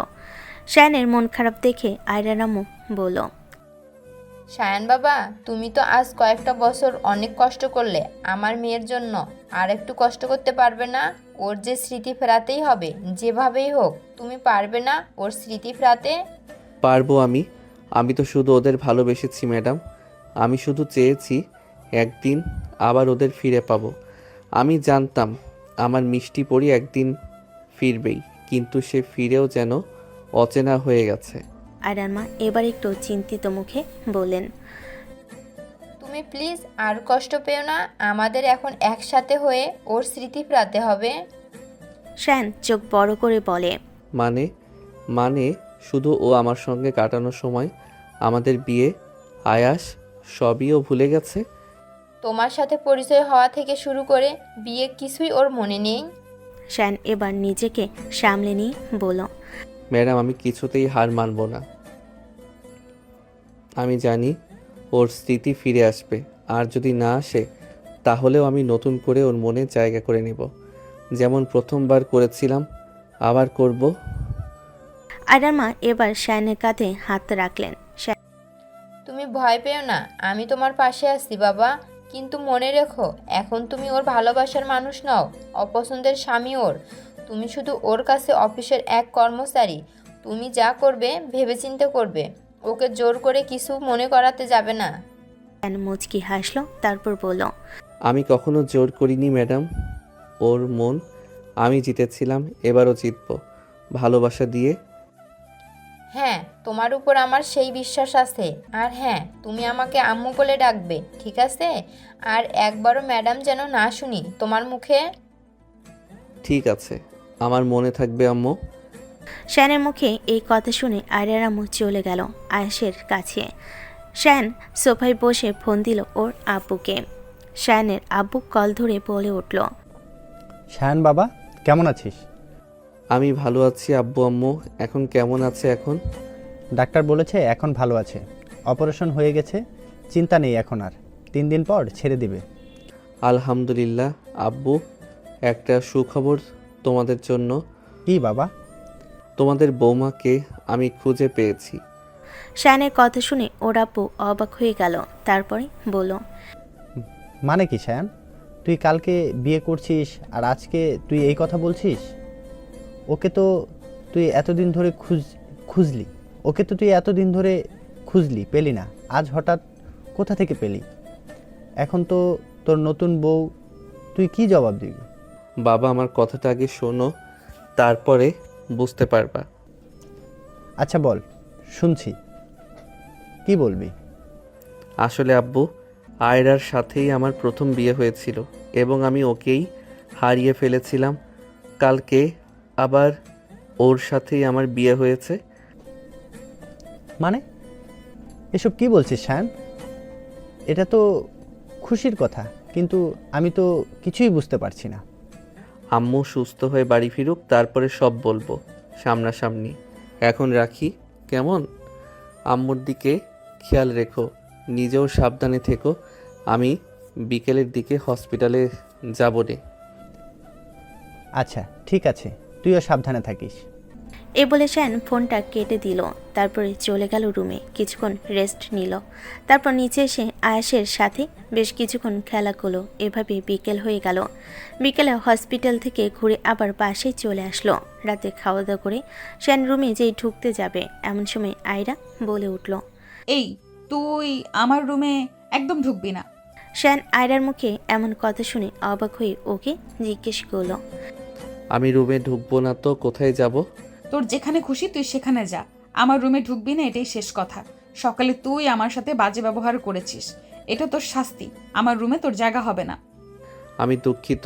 Speaker 3: শায়ানের মন খারাপ দেখে আয়রার আম্মু বলল,
Speaker 5: সায়ান বাবা, তুমি তো আজ কয়েকটা বছর অনেক কষ্ট করলে আমার মেয়ের জন্য। আর একটু কষ্ট করতে পারবে না? ওর যে স্মৃতি ফেরাতেই হবে যেভাবেই হোক। তুমি পারবে না ওর স্মৃতি ফেরাতে?
Speaker 1: পারবো আমি তো শুধু ওদের ভালোবেসেছি ম্যাডাম। আমি শুধু চেয়েছি একদিন আবার ওদের ফিরে পাবো। আমি জানতাম আমার মিষ্টি পরি একদিন ফিরবেই, কিন্তু সে ফিরেও যেন অচেনা হয়ে গেছে।
Speaker 3: আয়রার মা এবার একটু চিন্তিত মুখে বললেন,
Speaker 5: তুমি প্লিজ আর কষ্ট পেও না। আমাদের এখন একসাথে হয়ে ওর স্মৃতি ফেরাতে হবে।
Speaker 3: শায়ান চোখ বড় করে বলে,
Speaker 1: মানে শুধু ও আমার সঙ্গে কাটানোর সময়, আমাদের বিয়ে, আয়াস সবই ও ভুলে গেছে।
Speaker 5: তোমার সাথে পরিচয় হওয়া থেকে শুরু করে বিয়ে কিছুই ওর মনে নেই।
Speaker 3: শায়ান এবার নিজেকে সামলে নিয়ে বলল,
Speaker 1: ম্যাডাম আমি কিছুতেই হার মানব না। আমি জানি ওর স্মৃতি ফিরে আসবে, আর যদি না আসে তাহলেও আমি নতুন করে ওর মনে জায়গা করে নেব, যেমন প্রথমবার করেছিলাম আবার করব।
Speaker 3: আয়রার মা এবার শায়ানের কাঁধে হাত রাখলেন।
Speaker 5: তুমি ভয় পেও না, আমি তোমার পাশে আছি বাবা। কিন্তু মনে রেখো, এখন তুমি ওর ভালোবাসার মানুষ নও, অপছন্দের স্বামী ওর। তুমি শুধু ওর কাছে অফিসের এক কর্মচারী। তুমি যা করবে ভেবেচিন্তে করবে। ওকে জোর করে কিছু মনে করাতে যাবে না।
Speaker 3: শায়ান মুচকি হাসলো, তারপর বলল,
Speaker 1: আমি কখনো জোর করিনি ম্যাডাম। ওর মন আমি জিতেছিলাম, এবারও জিতব ভালোবাসা দিয়ে।
Speaker 5: হ্যাঁ, তোমার উপর আমার সেই বিশ্বাস আছে। আর হ্যাঁ, তুমি আমাকে আম্মু বলে ডাকবে, ঠিক আছে? আর একবারও ম্যাডাম যেন না শুনি তোমার মুখে।
Speaker 1: ঠিক আছে, আমার মনে থাকবে আম্মু।
Speaker 3: শায়ানের মুখে এই কথা শুনে আয়রার আম্মু চলে গেল আয়েশের কাছে। শায়ান সোফায় বসে ফোন দিল ওর আব্বুকে। শায়ানের আব্বু কল ধরে বলে উঠল,
Speaker 9: শায়ান বাবা, কেমন আছিস?
Speaker 1: আমি ভালো আছি আব্বু। আম্মু এখন কেমন আছে? এখন
Speaker 9: ডাক্তার বলেছে এখন ভালো আছে, অপারেশন হয়ে গেছে, চিন্তা নেই এখন আর, 3 দিন পর ছেড়ে দিবে।
Speaker 1: আলহামদুলিল্লাহ আব্বু, একটা সুখবর তোমাদের জন্য।
Speaker 9: কি বাবা?
Speaker 1: তোমাদের বৌমাকে আমি খুঁজে পেয়েছি।
Speaker 3: শায়ানের কথা শুনে ওর আব্বু অবাক হয়ে গেল, তারপরে বলল,
Speaker 9: মানে কি শায়ান, তুই কালকে বিয়ে করছিস আর আজকে তুই এই কথা বলছিস? ওকে তো তুই এতদিন ধরে খুঁজলি, পেলি না, আজ হঠাৎ কোথা থেকে পেলি? এখন তো তোর নতুন বউ, তুই কি জবাব দিবি?
Speaker 1: বাবা আমার কথাটা আগে শোনো, তারপরে বুঝতে পারবা।
Speaker 9: আচ্ছা বল, শুনছি, কি বলবি?
Speaker 1: আসলে আব্বু, আয়রার সাথেই আমার প্রথম বিয়ে হয়েছিল এবং আমি ওকেই হারিয়ে ফেলেছিলাম। কালকে আবার ওর সাথেই আমার বিয়ে হয়েছে।
Speaker 9: মানে এসব কি বলছিস শায়ান? এটা তো খুশির কথা, কিন্তু আমি তো কিছুই বুঝতে পারছি না।
Speaker 1: আম্মু সুস্থ হয়ে বাড়ি ফিরুক, তারপরে সব বলবো সামনাসামনি। এখন রাখি, কেমন? আম্মুর দিকে খেয়াল রেখো, নিজেও সাবধানে থেকো। আমি বিকেলের দিকে হসপিটালে যাব রে।
Speaker 9: আচ্ছা ঠিক আছে, তুইও সাবধানে থাকিস।
Speaker 3: এ বলে শ্যান ফোনটা কেটে দিল। তারপরে চলে গেল রুমে, কিছুক্ষণ রেস্ট নিল। তারপর নিচে এসে আয়াসের সাথে বেশ কিছুক্ষণ খেলা করলো। এভাবে বিকেল হয়ে গেল। বিকেলে হসপিটাল থেকে ঘুরে আবার বাসায় চলে আসলো। রাতে খাওয়া দাওয়া করে শ্যান রুমে যেই ঢুকতে যাবে, এমন সময় আয়রা বলে উঠল।
Speaker 2: এই, তুই আমার রুমে একদম ঢুকবি না।
Speaker 3: শ্যান আয়রার মুখে এমন কথা শুনে অবাক হয়ে ওকে জিজ্ঞেস করলো।
Speaker 1: আমি রুমে ঢুকবো না তো কোথায় যাব?
Speaker 2: তোর যেখানে খুশি তুই সেখানে যা, আমার রুমে ঢুকবি না, এটাই শেষ কথা। সকালে তুই আমার সাথে বাজে ব্যবহার করেছিস, এটা তোর শাস্তি। আমার রুমে তোর জায়গা হবে না।
Speaker 1: আমি দুঃখিত,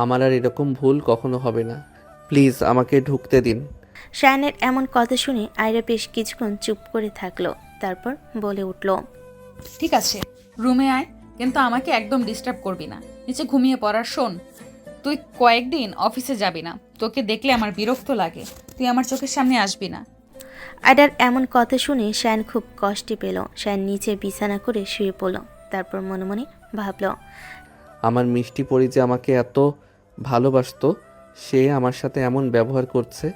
Speaker 1: আমার আর এরকম ভুল কখনো হবে না। প্লিজ আমাকে ঢুকতে দিন।
Speaker 3: শ্যানের এমন কথা শুনে আয়রা বেশ কিছুক্ষণ চুপ করে থাকলো। তারপর বলে উঠল।
Speaker 2: ঠিক আছে, রুমে আয়, কিন্তু আমাকে একদম ডিস্টার্ব করবি না। নিচে ঘুমিয়ে পড়ার শোন, তুই কয়েকদিন অফিসে যাবি না। তোকে দেখলে আমার বিরক্ত লাগে, তুই আমার চোখের সামনে আসবি না।
Speaker 3: আয়রার এমন কথা শুনে শ্যান খুব কষ্টে পেল। শ্যান নিচে বিছানা করে শুয়ে পড়ল। তারপর মনে মনে ভাবল,
Speaker 1: আমার মিষ্টি পরি যে আমাকে এত ভালোবাসতো, সে আমার সাথে এমন ব্যবহার করছে।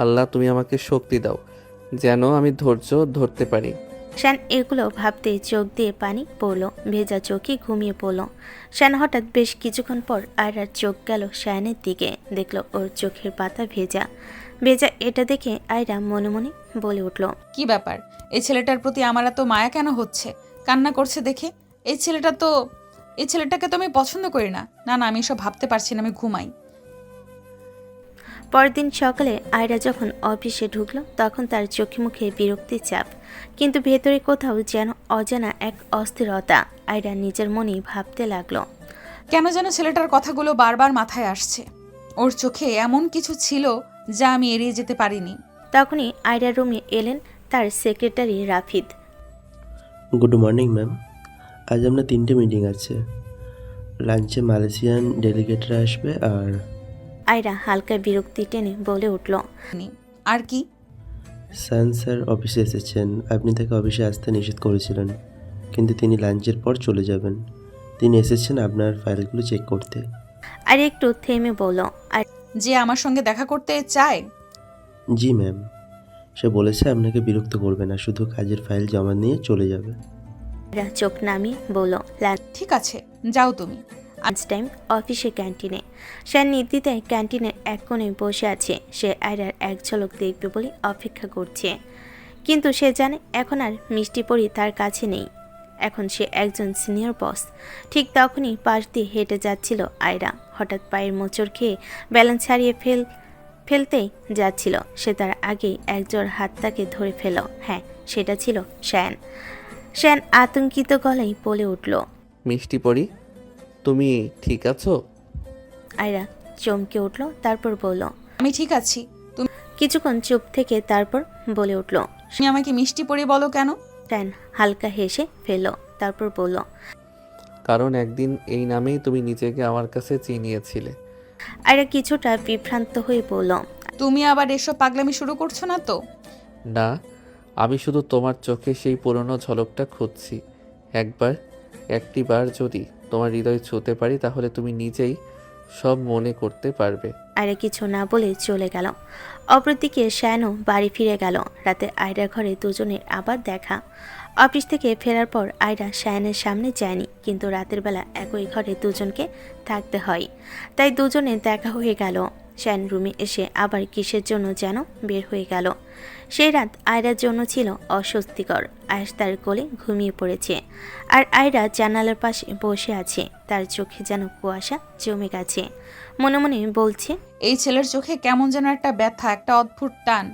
Speaker 1: আল্লাহ, তুমি আমাকে শক্তি দাও যেন আমি ধৈর্য ধরতে পারি।
Speaker 3: শ্যান এগুলো ভাবতে চোখ দিয়ে পানি পড়ল। ভেজা চোখে ঘুমিয়ে পড়ল। শ্যান হঠাৎ বেশ কিছুক্ষণ পর আয়রার চোখ গেল শ্যানের দিকে। দেখল ওর চোখের পাতা ভেজা ভেজা। এটা দেখে আয়রা মনে মনে বলে উঠল।
Speaker 2: কি ব্যাপার, এই ছেলেটার প্রতি আমার এত মায়া কেন হচ্ছে? কান্না করছে দেখে। এই ছেলেটাকে তো আমি পছন্দ করি না। না না, আমি এসব ভাবতে পারছি না, আমি ঘুমাই।
Speaker 3: পরদিন সকালে আয়রা যখন অফিসে ঢুকলো, তখন তার চোখে মুখে বিরক্তির চাপ, কিন্তু ভেতরে কোথাও যেন অজানা এক অস্থিরতা। আয়রা নিজের মনেই ভাবতে লাগলো।
Speaker 2: কেন যেন ছেলেটার কথাগুলো বারবার মাথায় আসছে। ওর চোখে এমন কিছু ছিল যা আমি এড়িয়ে যেতে পারিনি।
Speaker 3: তখনই আয়রার রুমে এলেন তার secretary Rafid.
Speaker 10: Good morning ma'am, আজ আপনার 3টে মিটিং আছে। লাঞ্চে মালয়েশিয়ান ডেলিগেটরা আসবে। আর
Speaker 3: আয়রা হালকা বিরক্তি টেনে বলে উঠল।
Speaker 2: আর কি?
Speaker 10: সান স্যার অফিসে এসেছেন। আপনি তাকে অফিসে আসতে নিষেধ করেছিলেন, কিন্তু তিনি লাঞ্চের পর চলে যাবেন। তিনি এসেছেন আপনার ফাইলগুলো চেক করতে।
Speaker 3: আর একটু থেমে বলল, আর
Speaker 2: যে আমার সঙ্গে দেখা করতে চায়?
Speaker 10: জি ম্যাম, সে বলেছে আপনাকে বিরক্ত করবে না, শুধু কাজের ফাইল জমা নিয়ে চলে যাবে।
Speaker 3: আয়রা চোখ নামিয়ে বলল,
Speaker 2: ঠিক আছে, যাও তুমি।
Speaker 3: লাঞ্চ টাইম অফিসে ক্যান্টিনে। শ্যান নির্দ্বিধায় ক্যান্টিনের এক কোণে বসে আছে। সে আয়রার এক ঝলক দেখবে বলে অপেক্ষা করছে, কিন্তু সে জানে এখন আর মিষ্টি পরি তার কাছে নেই। এখন সে একজন সিনিয়র বস। ঠিক তখনই পাশ দিয়ে হেঁটে যাচ্ছিল আয়রা। হঠাৎ পায়ের মোচড় খেয়ে ব্যালেন্স হারিয়ে ফেলতেই যাচ্ছিল। সে তার আগেই একজোড় হাত তাকে ধরে ফেল। হ্যাঁ, সেটা ছিল শ্যান। শ্যান আতঙ্কিত গলায় বলে উঠল,
Speaker 1: মিষ্টি পরি, তুমি ঠিক আছো?
Speaker 3: আয়রা চমকে উঠল। তারপর বলল,
Speaker 2: আমি ঠিক আছি।
Speaker 3: কিছুক্ষণ চুপ থেকে তারপর বলে উঠল।
Speaker 2: তুমি আমাকে মিষ্টি পরি বলো কেন?
Speaker 3: শ্যান হালকা হেসে ফেলল। তারপর বলল,
Speaker 1: কারণ একদিন এই নামেই তুমি নিজেকে আমার কাছে চিনিয়েছিলে।
Speaker 3: আয়রা কিছুটা বিভ্রান্ত হয়ে বলল,
Speaker 2: তুমি আবার এসব পাগলামি শুরু করছো না তো?
Speaker 1: না, আমি শুধু তোমার চোখে সেই পুরনো ঝলকটা খুঁজছি। একটিবার যদি তোমার হৃদয় ছুঁতে পারি, তাহলে তুমি নিজেই সব মনে করতে পারবে।
Speaker 3: আয়রা কিছু না বলে চলে গেল। অপরদিকে শ্যানও বাড়ি ফিরে গেল। রাতে আয়রার ঘরে দুজনের আবার দেখা। অফিস থেকে ফেরার পর আয়রা শ্যানের সামনে যায়নি, কিন্তু রাতের বেলা একই ঘরে দুজনকে থাকতে হয়, তাই দুজনের দেখা হয়ে গেল। শ্যান রুমে এসে আবার কিসের জন্য যেন বের হয়ে গেল। সেই রাত আয়রার জন্য ছিল অস্বস্তিকর। আয়াস তার কোলে ঘুমিয়ে পড়েছে, আর আয়রা জানালার পাশে বসে আছে। তার চোখে যেন কুয়াশা জমে গেছে। মনে মনে বলছে,
Speaker 2: এই ছেলের চোখে কেমন যেন একটা ব্যথা, একটা অদ্ভুত টান।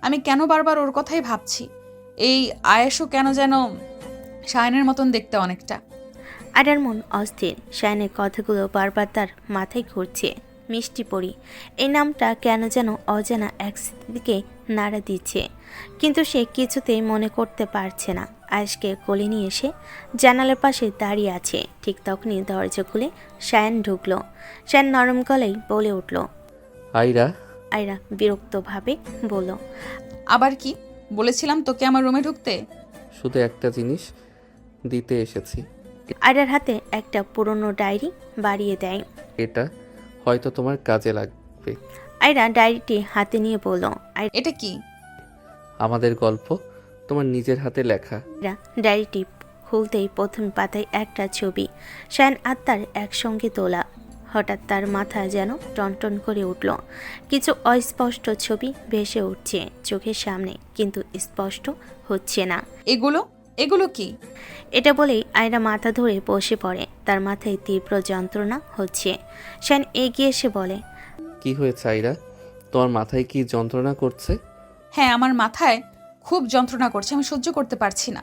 Speaker 2: আমি কেন বারবার ওর কথাই ভাবছি? এই আয়েশও কেন যেন শায়নের মতন দেখতে অনেকটা।
Speaker 3: আয়রার মন অস্থির। শায়নের কথাগুলো বারবার তার মাথায় ঘুরছে। মিষ্টি পরি, এই নামটা কেন যেন অজানা এক স্মৃতিকে নাড়া দিচ্ছে, কিন্তু সে কিছুতেই মনে করতে পারছে না। আয়েশকে কোলে নিয়ে এসে জানালার পাশে দাঁড়িয়ে আছে। ঠিক তখনই দরজা খুলে শায়ন ঢুকলো। শায়ন নরম গলায় বলে উঠল।
Speaker 1: আয়রা,
Speaker 3: আয়রা বিরক্তভাবে বলল,
Speaker 2: আবার কি? বলেছিলাম তোকে আমার রুমে ঢুকতে।
Speaker 1: শুধু একটা জিনিস দিতে এসেছি।
Speaker 3: আয়রার হাতে একটা পুরনো ডায়েরি বাড়িয়ে দেয়।
Speaker 1: এটা হয়তো তোমার কাজে লাগবে।
Speaker 3: আয়রা ডায়েরিটি হাতে নিয়ে বলল।
Speaker 2: এটা কি?
Speaker 1: আমাদের গল্প, তোমার নিজের হাতে লেখা।
Speaker 3: আয়রা ডায়েরিটি খুলতেই প্রথম পাতায় একটা ছবি শায়ন আত্মার একসঙ্গে তোলা। হঠাৎ তার মাথা যেন টনটন করে উঠল। কিছু অস্পষ্ট ছবি ভেসে উঠছে চোখের সামনে, কিন্তু স্পষ্ট হচ্ছে না।
Speaker 2: এগুলো এগুলো কি?
Speaker 3: এটা বলেই আয়রা মাথা ধরে বসে পড়ে। তার মাথায় তীব্র যন্ত্রণা হচ্ছে। শায়ন এগিয়ে এসে বলে,
Speaker 1: কি হয়েছে আয়রা? তোমার মাথায় কি যন্ত্রণা করছে?
Speaker 2: হ্যাঁ, আমার মাথায় খুব যন্ত্রণা করছে, আমি সহ্য করতে পারছি না।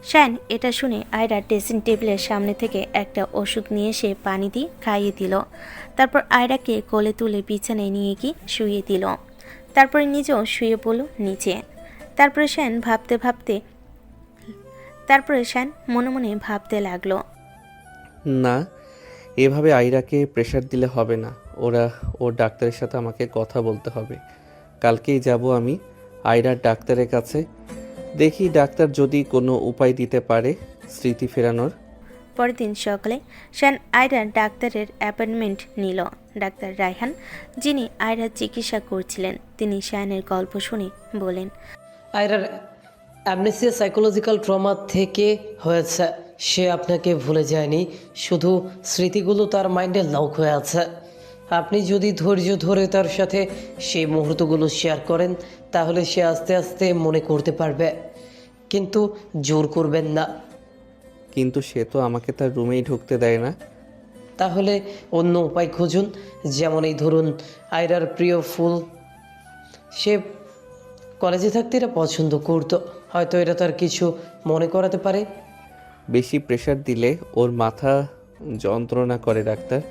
Speaker 3: শায়ন এটা শুনে আয়রা ড্রেসিং টেবিলের সামনে থেকে একটা ওষুধ নিয়ে এসে পানি দিয়ে খাইয়ে দিল। তারপর আয়রাকে কোলে তুলে বিছানায় নিয়ে গিয়ে শুইয়ে দিল। তারপরে নিজেও শুয়ে পড়ল নিচে। তারপরে শায়ন মনে মনে ভাবতে লাগলো,
Speaker 1: না, এভাবে আয়রাকে প্রেশার দিলে হবে না। ওর ডাক্তারের সাথে আমাকে কথা বলতে হবে। কালকেই যাব আমি আয়রার ডাক্তারের কাছে। দেখি ডাক্তার যদি কোনো উপায় দিতে পারে স্মৃতি ফেরানোর।
Speaker 3: পরের দিন সকালে শায়ন আয়রার ডাক্তারের অ্যাপয়েন্টমেন্ট নিল। ডাক্তার রায়হান, যিনি আয়রার চিকিৎসা করছিলেন, তিনি শায়নের গল্প শুনে বলেন,
Speaker 11: আয়রার অ্যামনেসিয়া সাইকোলজিক্যাল ট্রমা থেকে হয়েছে। সে আপনাকে ভুলে যায়নি, শুধু স্মৃতিগুলো তার মাইন্ডে লক হয়ে আছে। আপনি যদি ধৈর্য ধরে তার সাথে সেই মুহূর্তগুলো শেয়ার করেন, তাহলে সে আস্তে আস্তে মনে করতে পারবে, কিন্তু জোর করবেন না।
Speaker 1: কিন্তু সে তো আমাকে তার রুমেই ঢুকতে দেয় না।
Speaker 11: তাহলে অন্য উপায় খুঁজুন। যেমন এই ধরুন, আয়রার প্রিয় ফুল সে কলেজে থাকতে এরা পছন্দ করতো, হয়তো এরা তার কিছু মনে করাতে পারে।
Speaker 1: বেশি প্রেশার দিলে ওর মাথা যন্ত্রণা করে ডাক্তার।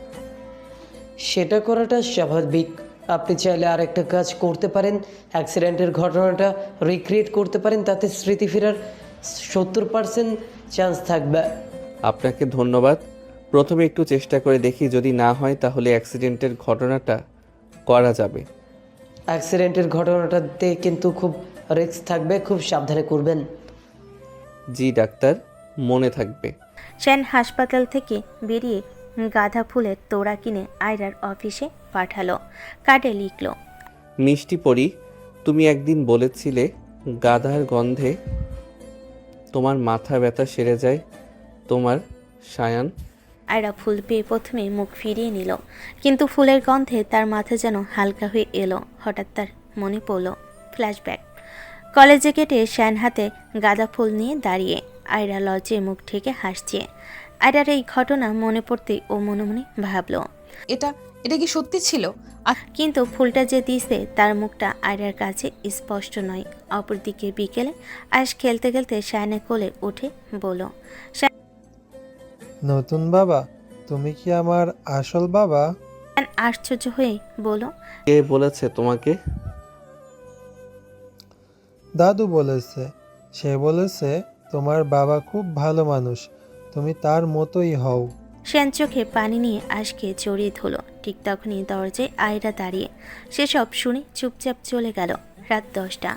Speaker 11: সেটা করাটা স্বাভাবিক। আপনি চাইলে আর একটা কাজ করতে পারেন, অ্যাক্সিডেন্টের ঘটনাটা রিক্রিয়েট করতে পারেন, তাতে স্মৃতি ফেরার 70% চান্স থাকবে।
Speaker 1: আপনাকে ধন্যবাদ। প্রথমে একটু চেষ্টা করে দেখি, যদি না হয় তাহলে অ্যাক্সিডেন্টের ঘটনাটা করা যাবে।
Speaker 11: অ্যাক্সিডেন্টের ঘটনাটাতে কিন্তু খুব রিস্ক থাকবে, খুব সাবধানে করবেন।
Speaker 1: জি ডাক্তার, মনে থাকবে।
Speaker 3: শায়ন হাসপাতাল থেকে বেরিয়ে গাঁদা ফুলের তোড়া কিনে আয়রার অফিসে পাঠালো। কার্ডে লিখল,
Speaker 1: মিষ্টি পরি, তুমি একদিন বলেছিলে গাধার গন্ধে তোমার মাথা ব্যথা সেরে যায়। তোমার শায়ান।
Speaker 3: আয়রা ফুল পেয়ে প্রথমে মুখ ফিরিয়ে নিল, কিন্তু ফুলের গন্ধে তার মাথা যেন হালকা হয়ে এলো। হঠাৎ তার মনে পড়ল ফ্ল্যাশব্যাক। কলেজে কেটে শায়ন হাতে গাঁদা ফুল নিয়ে দাঁড়িয়ে। আয়রা লজ্জায় মুখ ঢেকে হাসছে। আয়রার এই ঘটনা মনে পড়তেই ও মনে মনে ভাবল,
Speaker 2: এটা এটা কি সত্যি ছিল?
Speaker 3: কিন্তু ফুলটা যে দিছে তার মুখটা আয়রার কাছে স্পষ্ট নয়। অপরদিকে বিকেলে আজ খেলতে খেলতে শায়নের কোলে উঠে বলল,
Speaker 4: নতুন বাবা, তুমি কি আমার আসল বাবা?
Speaker 3: শায়ন আশ্চর্য হয়ে বলল,
Speaker 1: কে বলেছে তোমাকে?
Speaker 4: দাদু বলেছে। সে বলেছে তোমার বাবা খুব ভালো মানুষ, তুমি তার মতোই হও।
Speaker 3: শায়ন চোখে পানি নিয়ে আজকে জড়িয়ে ধরল। ঠিক তখনই দরজায় আয়রা দাঁড়িয়ে। সেসব শুনে চুপচাপ চলে গেল। রাত 10টা।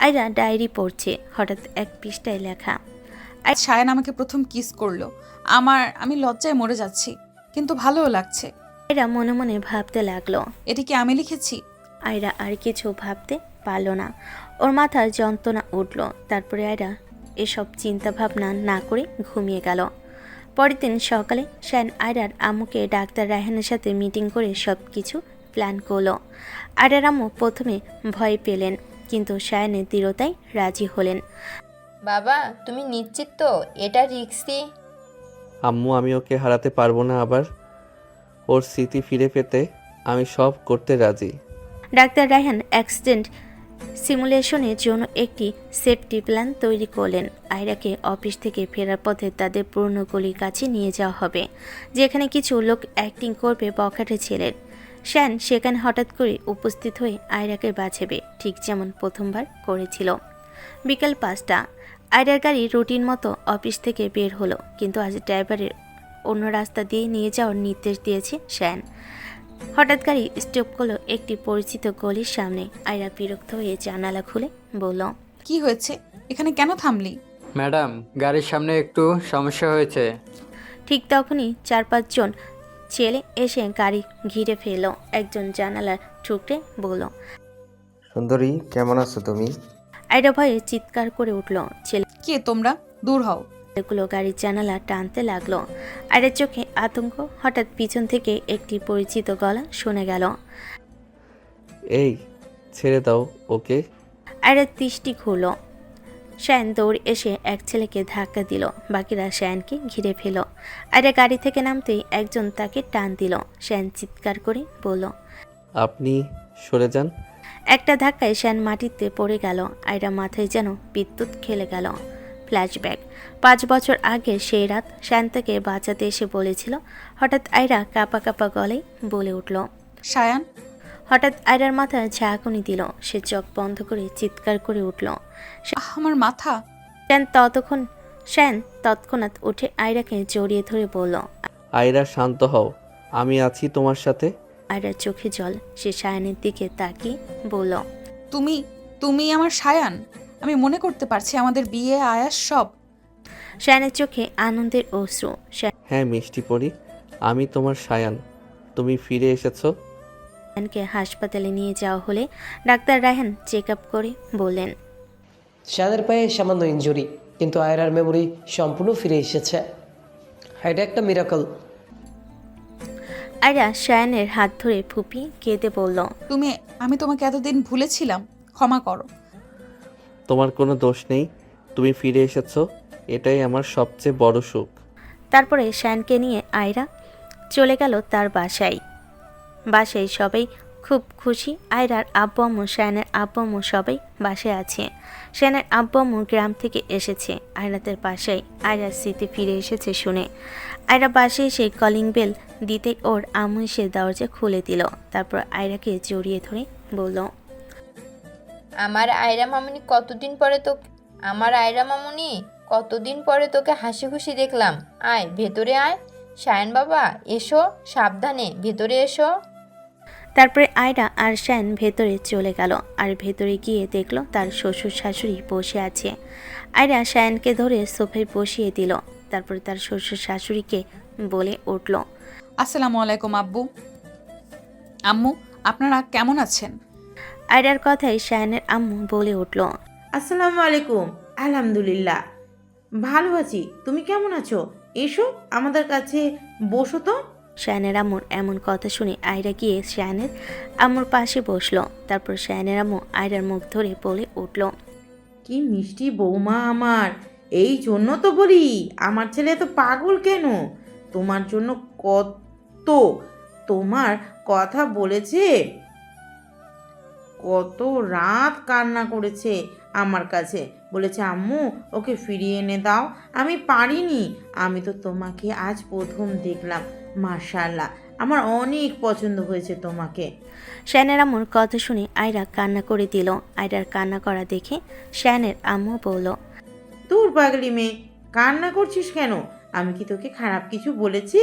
Speaker 3: আয়রা ডায়েরি পড়ছে। হঠাৎ এক পৃষ্ঠায় লেখা,
Speaker 2: আজ শায়ন আমাকে প্রথম কিস করলো। আমি লজ্জায় মরে যাচ্ছি, কিন্তু ভালোও লাগছে।
Speaker 3: আয়রা মনে মনে ভাবতে লাগলো,
Speaker 2: এটা কি আমি লিখেছি?
Speaker 3: আয়রা আর কিছু ভাবতে পারল না। ওর মাথার যন্ত্রণা উঠল। তারপরে আয়রা এসব চিন্তা ভাবনা না করে ঘুমিয়ে গেল। পরের দিন সকালে শায়ন আয়রার আম্মুকে ডাক্তার রায়হানের সাথে মিটিং করে সব কিছু প্ল্যান করলো। আয়রার আম্মু প্রথমে ভয় পেলেন, কিন্তু শায়নের দৃঢ়তায় রাজি হলেন।
Speaker 5: বাবা, তুমি নিশ্চিত তো এটা রিস্কি?
Speaker 1: আম্মু, আমি ওকে হারাতে পারবো না। আবার ওর স্মৃতি ফিরে পেতে আমি সব করতে রাজি।
Speaker 3: ডাক্তার রায়হান অ্যাক্সিডেন্ট সিমুলেশনের জন্য একটি সেফটি প্ল্যান তৈরি করলেন। আয়রাকে অফিস থেকে ফেরার পথে তাদের পুরনো গলির কাছে নিয়ে যাওয়া হবে, যেখানে কিছু লোক অ্যাক্টিং করবে বখাটে ছেলের। শ্যান সেখানে হঠাৎ করে উপস্থিত হয়ে আয়রাকে বাঁচাবে, ঠিক যেমন প্রথমবার করেছিল। বিকেল 5টা। আয়রার গাড়ি রুটিন মতো অফিস থেকে বের হলো, কিন্তু আজ ড্রাইভারের অন্য রাস্তা দিয়ে নিয়ে যাওয়ার নির্দেশ দিয়েছে শ্যান। হঠাৎ গাড়ি স্টপ করলো একটি পরিচিত গলির সামনে। আয়রা বিরক্ত হয়ে জানালা খুলে বলল,
Speaker 2: কি হয়েছে? এখানে কেন থামলি?
Speaker 12: ম্যাডাম, গাড়ির সামনে একটু সমস্যা হয়েছে।
Speaker 3: ঠিক তখনই 4-5 জন ছেলে এসে গাড়ি ঘিরে ফেলল। একজন জানালার ঠুকরে বলল,
Speaker 6: সুন্দরী, কেমন আছো তুমি?
Speaker 3: আয়রা ভয়ে চিৎকার করে উঠল।
Speaker 2: কে তোমরা? দূর হও।
Speaker 3: ছেলেগুলো গাড়ির জানালা টানতে লাগলো। আয়রার চোখে আতঙ্ক। হঠাৎ পিছন থেকে একটি পরিচিত গলা শুনে গেল।
Speaker 1: এই, ছেড়ে দাও ওকে।
Speaker 3: আয়রা দৃষ্টি ঘুরল। শ্যান দৌড়ে এসে এক ছেলেকে ধাক্কা দিল, বাকিরা শ্যানকে ঘিরে ফেল। আয়রা গাড়ি থেকে নামতেই একজন তাকে টান দিল। শ্যান চিৎকার করে বলল,
Speaker 1: আপনি সরে যান।
Speaker 3: একটা ধাক্কায় শ্যান মাটিতে পড়ে গেল। আয়রা মাথায় যেন বিদ্যুৎ খেলে গেল। ফ্ল্যাশব্যাক 5 বছর আগে সেই রাত শ্যান তাকে বাঁচাতে এসে বলেছিল। হঠাৎ আয়রা কাঁপা কাঁপা গলায় বলে উঠল,
Speaker 2: সায়ান।
Speaker 3: হঠাৎ আয়রার মাথা ঝাঁকুনি দিল। সে চোখ বন্ধ করে চিৎকার করে উঠল।
Speaker 2: আমার মাথা।
Speaker 3: শ্যান তৎক্ষণাৎ উঠে আয়রাকে জড়িয়ে ধরে বলল,
Speaker 1: আয়রা, শান্ত হও, আমি আছি তোমার সাথে।
Speaker 3: আয়রার চোখে জল। সে সায়ানের দিকে তাকিয়ে বলল,
Speaker 2: তুমি আমার সায়ান? আমি মনে করতে পারছি আমাদের বিয়ে, আয়াস সব।
Speaker 3: সায়ানের চোখে আনন্দের অশ্রু।
Speaker 1: হ্যাঁ মিষ্টি পরি, আমি তোমার সায়ান। তুমি ফিরে এসেছো।
Speaker 3: সায়ানকে হাসপাতালে নিয়ে যাওয়া হলে ডাক্তার রায়হান চেক আপ করে বললেন,
Speaker 11: শানের পায়ে সামান্য ইনজুরি, কিন্তু আয়রার মেমোরি সম্পূর্ণ ফিরে এসেছে। এটা একটা মিরাকল।
Speaker 3: আয়রা সায়ানের হাত ধরে ফুপিয়ে কেঁদে বলল,
Speaker 2: আমি তোমাকে এতদিন ভুলেছিলাম, ক্ষমা করো।
Speaker 1: তোমার কোনো দোষ নেই, তুমি ফিরে এসেছো, এটাই আমার সবচেয়ে বড় সুখ।
Speaker 3: তারপরে সায়ানকে নিয়ে আয়রা চলে গেল তার বাসায়। সবাই খুব খুশি। আয়রার আব্বু আম্মু, সায়ানের আব্বু আম্মু সবাই বাসায় আছে। সায়ানের আব্বু আম্মু গ্রাম থেকে এসেছে। আয়রাদের বাসায় আয়রার স্মৃতি ফিরে এসেছে শুনে আয়রা বাসায় এসে কলিং বেল দিতে ওর আম্মু এসে দরজা খুলে দিল। তারপর আয়রাকে জড়িয়ে ধরে বলল,
Speaker 5: আমার আয়রা মামুনি কতদিন পরে তোকে হাসি খুশি দেখলাম। আয় ভেতরে আয়। সায়ন বাবা, এসো, সাবধানে ভেতরে এসো।
Speaker 3: তারপরে আয়রা আর শায়ন ভেতরে চলে গেল। আর ভেতরে গিয়ে দেখল তার শ্বশুর শাশুড়ি বসে আছে। আয়রা শায়নকে ধরে সোফায় বসিয়ে দিল। তারপরে তার শ্বশুর শাশুড়িকে বলে উঠল,
Speaker 2: আসসালামু আলাইকুম আব্বু আম্মু, আপনারা কেমন আছেন?
Speaker 3: আয়রার কথায় শায়নের আম্মু বলে উঠল,
Speaker 8: আসসালামু আলাইকুম। আলহামদুলিল্লাহ ভালো আছি, তুমি কেমন আছো? এসো আমাদের কাছে বসো তো।
Speaker 3: শায়নের আম্মুর এমন কথা শুনে আয়রা গিয়ে শায়নের আম্মুর পাশে বসলো। তারপর শায়নের আম্মু আয়রার মুখ ধরে বলে উঠল,
Speaker 8: কি মিষ্টি বৌমা আমার, এই জন্য তো বলি আমার ছেলে এত পাগল কেন। তোমার জন্য কত তোমার কথা বলেছে, কত রাত কান্না করেছে আমার কাছে, বলেছে আম্মু ওকে ফিরিয়ে এনে দাও। আমি পারিনি, আমি তো তোমাকে আজ প্রথম দেখলাম, মাশাআল্লাহ আমার অনেক পছন্দ হয়েছে তোমাকে।
Speaker 3: শায়নের আম্মুর কথা শুনে আয়রা কান্না করে দিল। আয়রার কান্না করা দেখে শায়নের আম্মু বলল,
Speaker 8: তোর পাগলি মেয়ে, কান্না করছিস কেন? আমি কি তোকে খারাপ কিছু বলেছি?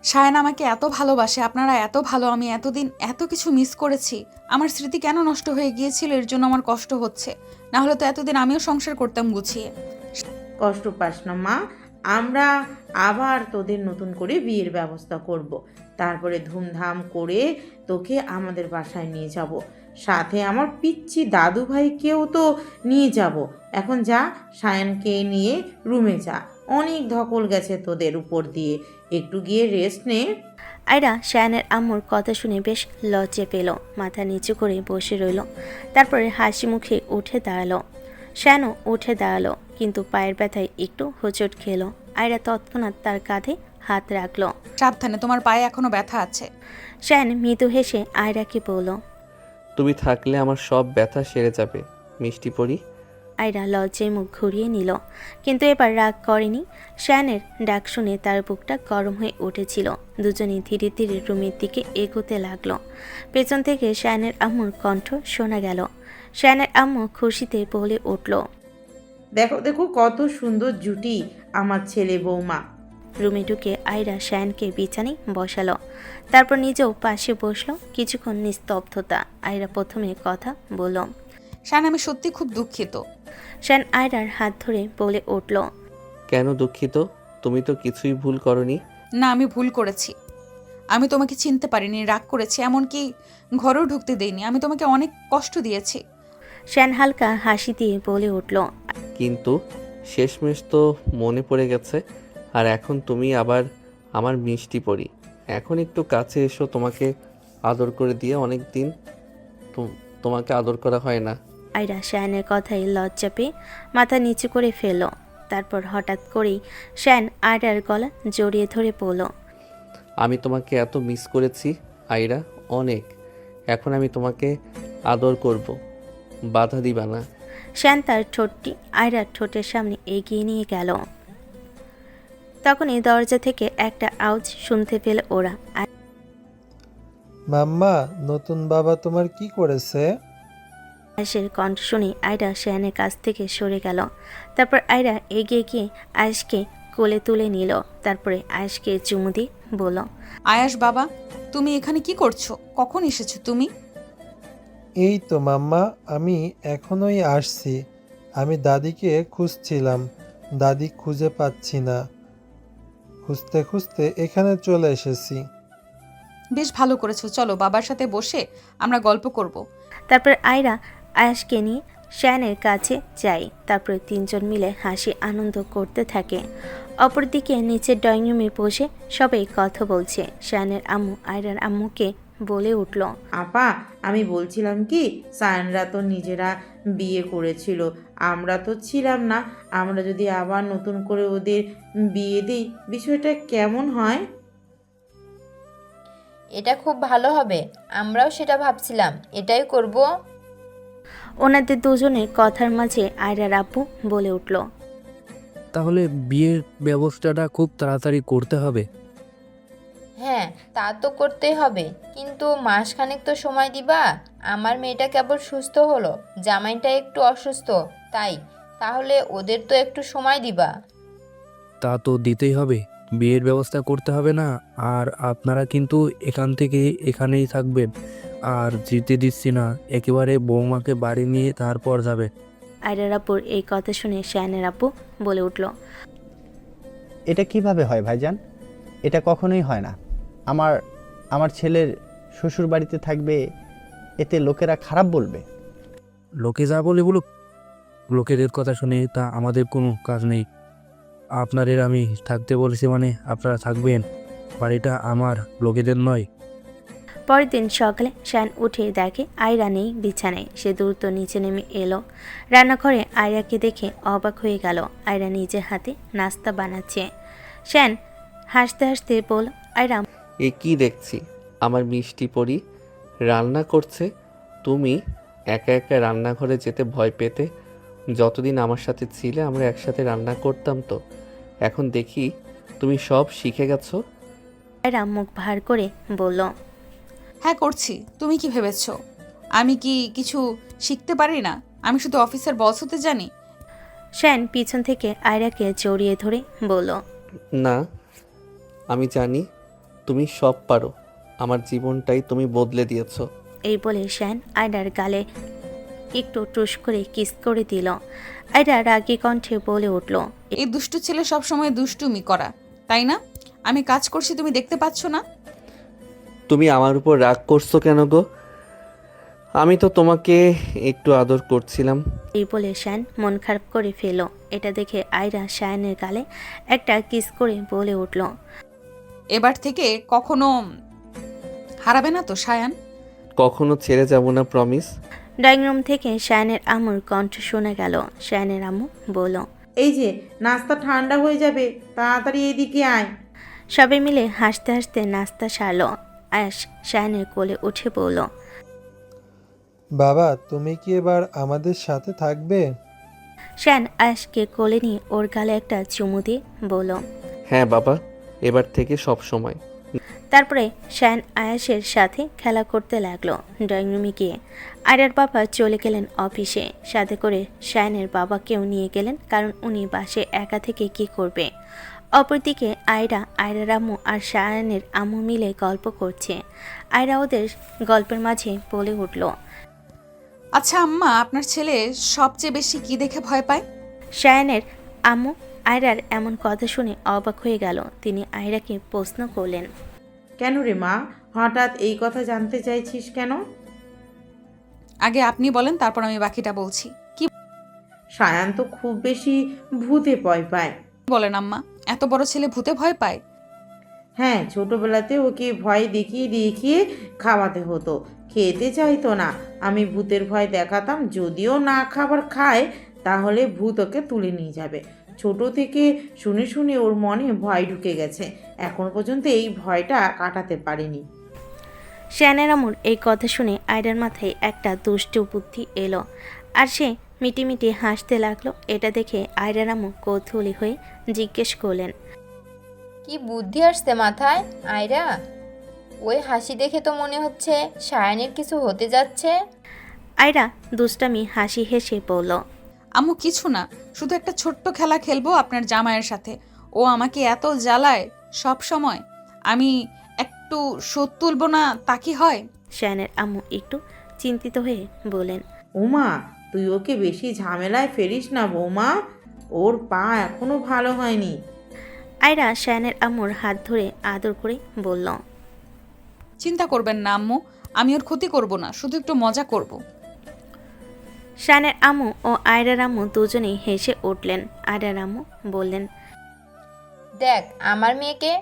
Speaker 2: শায়ন আমাকে এত ভালোবাসে, আপনারা এত ভালো, আমি এতদিন এত কিছু মিস করেছি। আমার স্মৃতি কেন নষ্ট হয়ে গিয়েছিল, এর জন্য আমার কষ্ট হচ্ছে। না হলে তো এতদিন আমিও সংসার করতাম গুছিয়ে।
Speaker 8: কষ্ট পাস না মা, আমরা আবার তোদের নতুন করে বিয়ের ব্যবস্থা করব। তারপরে ধুমধাম করে তোকে আমাদের বাসায় নিয়ে যাব, সাথে আমার পিচ্ছি দাদু ভাইকেও তো নিয়ে যাব। এখন যা, সায়নকে নিয়ে রুমে যা, অনেক ধকল গেছে তোদের উপর দিয়ে, একটু গিয়ে রেস্ট নে।
Speaker 3: আয়রা শায়নের আম্মুর কথা শুনে বেশ লজ্জা পেল, মাথা নিচু করে বসে রইল। তারপরে হাসি মুখে উঠে দাঁড়ালো। শায়নও উঠে দাঁড়ালো, কিন্তু পায়ের ব্যথায় একটু হোঁচট খেলো। আয়রা তৎক্ষণাৎ তার কাঁধে হাত রাখলো।
Speaker 2: সাবধানে, তোমার পায়ে এখনো ব্যথা আছে।
Speaker 3: শায়ন মৃদু হেসে আয়রাকে বলল,
Speaker 1: তুমি থাকলে আমার সব ব্যথা সেরে যাবে মিষ্টি পরি।
Speaker 3: আয়রা লজ্জায় মুখ ঘুরিয়ে নিল, কিন্তু এবার রাগ করেনি। শায়ানের ডাক শুনে তার বুকটা গরম হয়ে উঠেছিল। দুজনেই ধীরে ধীরে রুমের দিকে এগোতে লাগলো। পেছন থেকে শায়ানের আম্মুর কণ্ঠ শোনা গেল। শায়ানের আম্মু খুশিতে বলে উঠল,
Speaker 8: দেখো দেখো কত সুন্দর জুটি আমার ছেলে বৌমা।
Speaker 3: রুমে ঢুকে আয়রা শায়ানকে বিছানায় বসালো, তারপর নিজেও পাশে বসলো। কিছুক্ষণ নিস্তব্ধতা। আয়রা প্রথমে কথা বলল।
Speaker 2: শান, আমি সত্যি খুব দুঃখিত।
Speaker 3: শায়ান আয়রার হাত ধরে বলে উঠল,
Speaker 1: কেন দুঃখিত? তুমি তো কিছুই ভুল করনি।
Speaker 2: না, আমি ভুল করেছি। আমি তোমাকে চিনতে পারিনি, রাগ করেছি, এমনকি ঘরেও ঢুকতে দেইনি। আমি তোমাকে অনেক কষ্ট দিয়েছি।
Speaker 3: শায়ান হালকা হাসি দিয়ে বলে উঠল,
Speaker 1: কিন্তু শেষমেশ তো মনে পড়ে গেছে। আর এখন তুমি আবার আমার মিষ্টি পরি। এখন একটু কাছে এসো, তোমাকে আদর করে দিয়ে অনেক দিন তোমাকে আদর করা হয় না।
Speaker 3: আয়রা শায়ানের কথায় লজ্জা পেয়ে মাথা নিচু করে ফেলল। তারপর হঠাৎ করেই শায়ান আয়রার গলা জড়িয়ে ধরে পড়ল।
Speaker 1: আমি তোমাকে এত মিস করেছি আয়রা, অনেক। এখন আমি তোমাকে আদর করব, বাধা দিবা না।
Speaker 3: শায়ান তার ঠোঁটটি আয়রার ঠোঁটের সামনে এগিয়ে নিয়ে গেল। তখনই দরজা থেকে একটা আওয়াজ শুনতে পেল ওরা।
Speaker 4: মাম্মা, নতুন বাবা তোমার কি করেছে?
Speaker 3: আয়েশের কণ্ঠ শুনে আয়রা শায়ানের কাছ থেকে সরে গেল। তারপর আয়রা এগিয়ে গিয়ে আয়েশকে কোলে তুলে নিল। তারপরে আয়েশকে চুমু দিয়ে বলল,
Speaker 2: আয়াস বাবা, তুমি এখানে কি করছো? কখন এসেছো তুমি?
Speaker 4: এই তো মাম্মা, আমি এখনই আসছি। আমি দাদিকে খুঁজছিলাম, দাদি খুঁজে পাচ্ছি না। খুঁজতে খুঁজতে এখানে চলে এসেছি।
Speaker 2: বেশ ভালো করেছো, চলো বাবার সাথে বসে আমরা গল্প করব।
Speaker 3: তারপর আয়রা আয়েশকে নিয়ে শায়ানের কাছে যায়। তারপরে তিনজন মিলে হাসি আনন্দ করতে থাকে। অপরদিকে নিচের ড্রয়িং রুমে বসে সবাই কথা বলছে। শায়ানের আম্মু আয়রার আম্মুকে বলে উঠল,
Speaker 8: আপা, আমি বলছিলাম কি, সায়নরা তো নিজেরা বিয়ে করেছিল, আমরা তো ছিলাম না। আমরা যদি আবার নতুন করে ওদের বিয়ে দিই, বিষয়টা কেমন হয়?
Speaker 5: এটা খুব ভালো হবে, আমরাও সেটা ভাবছিলাম, এটাই করব।
Speaker 3: ওনাদের দুজনের কথার মাঝে আয়রার আব্বু বলে উঠল,
Speaker 13: তাহলে বিয়ের ব্যবস্থাটা খুব তাড়াতাড়ি করতে হবে।
Speaker 5: হ্যাঁ, তা তো করতেই হবে, কিন্তু মাসখানেক তো সময় দিবা। আমার মেয়েটা কেবল সুস্থ হলো, জামাইটা একটু অসুস্থ, তাহলে ওদের তো একটু সময় দিবা।
Speaker 13: তা তো দিতেই হবে, বিয়ের ব্যবস্থা করতে হবে না। আর আপনারা কিন্তু এখান থেকে এখানেই থাকবেন, আর যেতে দিচ্ছি না। একেবারে বৌমাকে বাড়ি নিয়ে তারপর যাবে।
Speaker 3: আয়রার আব্বুর এই কথা শুনে শায়ানের আব্বু বলে উঠল,
Speaker 9: এটা কিভাবে হয় ভাইজান? এটা কখনোই হয় না। আমার ছেলের শ্বশুর বাড়িতে থাকবে, এতে লোকেরা খারাপ বলবে।
Speaker 13: লোকে যা বলে বলুক, লোকেদের কথা শুনে তা আমাদের কোনো কাজ নেই। আপনাদের আমি থাকতে বলেছি মানে আপনারা থাকবেন। বাড়িটা আমার, লোকেদের নয়।
Speaker 3: পরের দিন সকালে শায়ান উঠে দেখে আয়রা নেই বিছানায়। সে দ্রুত নিচে নেমে এলো। রান্নাঘরে আয়রাকে দেখে অবাক হয়ে গেল। আয়রা নিজের হাতে নাস্তা বানাচ্ছে। শায়ান হাসতে হাসতে বলল, আয়রা,
Speaker 1: এ কি দেখছি? আমার মিষ্টি পরি রান্না করছে। তুমি একা একা রান্নাঘরে যেতে ভয় পেতে। যতদিন আমার সাথে ছিলে আমরা একসাথে রান্না করতাম তো। এখন দেখি তুমি সব শিখে গেছো।
Speaker 3: আয়রা মুখ ভার করে বলল,
Speaker 2: হ্যাঁ করছি, তুমি কি ভেবেছো আমি কি কিছু শিখতে পারি না? আমি শুধু অফিসের বস হতে জানি।
Speaker 3: শায়ান পিছন থেকে আয়রাকে জড়িয়ে ধরে বলল,
Speaker 1: না, আমি জানি তুমি সব পারো। আমার জীবনটাই তুমি বদলে দিয়েছো।
Speaker 3: এই বলে শায়ান আয়রার গালে একটু টুস করে কিস করে দিল। আয়রা রাগী কণ্ঠে বলে উঠল,
Speaker 2: এই দুষ্টু ছেলে সবসময় দুষ্টুমি করা, তাই না? আমি কাজ করছি, তুমি দেখতে পাচ্ছ না?
Speaker 1: তুমি আমার উপর রাগ করছো কেন গো? আমি তো তোমাকে একটু আদর করছিলাম।
Speaker 3: এই বলে শায়ান মন খারাপ করে ফেল। এটা দেখে আয়রা শায়ানের গালে একটা কিস করে বলে উঠল,
Speaker 2: এবার থেকে কখনো হারাবে না তো শায়ান?
Speaker 1: কখনো ছেড়ে যাব না, প্রমিস।
Speaker 3: ড্রয়িং রুম থেকে শায়ানের আম্মুর কণ্ঠ শোনা গেল। শায়ানের আম্মু বলল,
Speaker 8: এই যে নাস্তা ঠান্ডা হয়ে যাবে, তাড়াতাড়ি এদিকে আয়।
Speaker 3: সবাই মিলে হাসতে হাসতে নাস্তা সারল। আয়াস শায়ানের কোলে উঠে বলল,
Speaker 4: বাবা তুমি কি এবার আমাদের সাথে থাকবে?
Speaker 3: শায়ান আয়াসকে কোলে নিয়ে ওর গালে একটা চুমু দিয়ে বলল।
Speaker 1: হ্যাঁ বাবা, এবার থেকে সব সময়।
Speaker 3: তারপরে শায়ান আয়াসের সাথে খেলা করতে লাগলো ড্রয়িং রুমে গিয়ে। আয়রার বাবা চলে গেলেন অফিসে, সাথে করে শায়ানের বাবাকেও নিয়ে গেলেন, কারণ উনি বাসে একা থেকে কি করবে। অপরদিকে আয়রার আম্মু আর শায়ানের আম্মু মিলে গল্প করছে। আয়রা ওদের গল্পের মাঝে বলে উঠল।
Speaker 2: আচ্ছা আম্মা, আপনার ছেলে সবচেয়ে বেশি কি দেখে ভয় পায়?
Speaker 3: শায়ানের আম্মু আয়রার এমন কথা শুনে অবাক হয়ে গেল। তিনি আয়রাকে প্রশ্ন করলেন।
Speaker 8: কেন রে মা, হঠাৎ এই কথা জানতে চাইছিস কেন?
Speaker 2: আগে আপনি বলেন, তারপর আমি বাকিটা বলছি। কি
Speaker 8: সায়ান তো খুব বেশি ভূতে ভয় পায়।
Speaker 2: বলেন আম্মা, এত বড় ছেলে ভূতে ভয় পায়?
Speaker 8: হ্যাঁ, ছোটবেলাতে ওকে ভয় দেখিয়ে দেখিয়ে খাওয়াতে হতো, খেতে চাইতো না। আমি ভূতের ভয় দেখাতাম, যদিও না খাবার খায় তাহলে ভূত ওকে তুলে নিয়ে যাবে। ছোট থেকে শুনে শুনে ওর মনে ভয় ঢুকে গেছে, এখন পর্যন্ত এই ভয়টা কাটাতে পারিনি।
Speaker 3: শায়ানের আম্মুর এই কথা শুনে আয়রার মাথায় একটা দুষ্ট বুদ্ধি এলো, আর সে মিটিমিটি হাসতে লাগলো। এটা দেখে আয়রার আম্মু কৌতূহলী হয়ে জিজ্ঞেস করলেন।
Speaker 5: কি বুদ্ধি আসছে মাথায় আয়রা? ওই হাসি দেখে তো মনে হচ্ছে সায়ানের কিছু হতে যাচ্ছে।
Speaker 3: আয়রা দুষ্টামি হাসি হেসে বলল।
Speaker 2: আম্মু কিছু না, শুধু একটা ছোট্ট খেলা খেলবো আপনার জামাইয়ের সাথে। ও আমাকে এত জ্বালায় সব সময়, আমি একটু শোধ তুলবো না তা কি হয়?
Speaker 3: শায়ানের আম্মু একটু চিন্তিত হয়ে বলেন।
Speaker 8: ওমা, তুই ওকে বেশি ঝামেলায় ফেলিস না বৌমা, ওর পা এখনো ভালো হয়নি।
Speaker 3: আয়রা শায়ানের আম্মুর হাত ধরে আদর করে বলল।
Speaker 2: চিন্তা করবেন না আম্মু, আমি ওর ক্ষতি করব না, শুধু একটু মজা করব।
Speaker 3: শায়ানের আম্মু ও আয়রার আম্মু দুজনেই হেসে উঠলেন। আয়রার আম্মু বললেন।
Speaker 5: দেখ, আমার মেয়েকে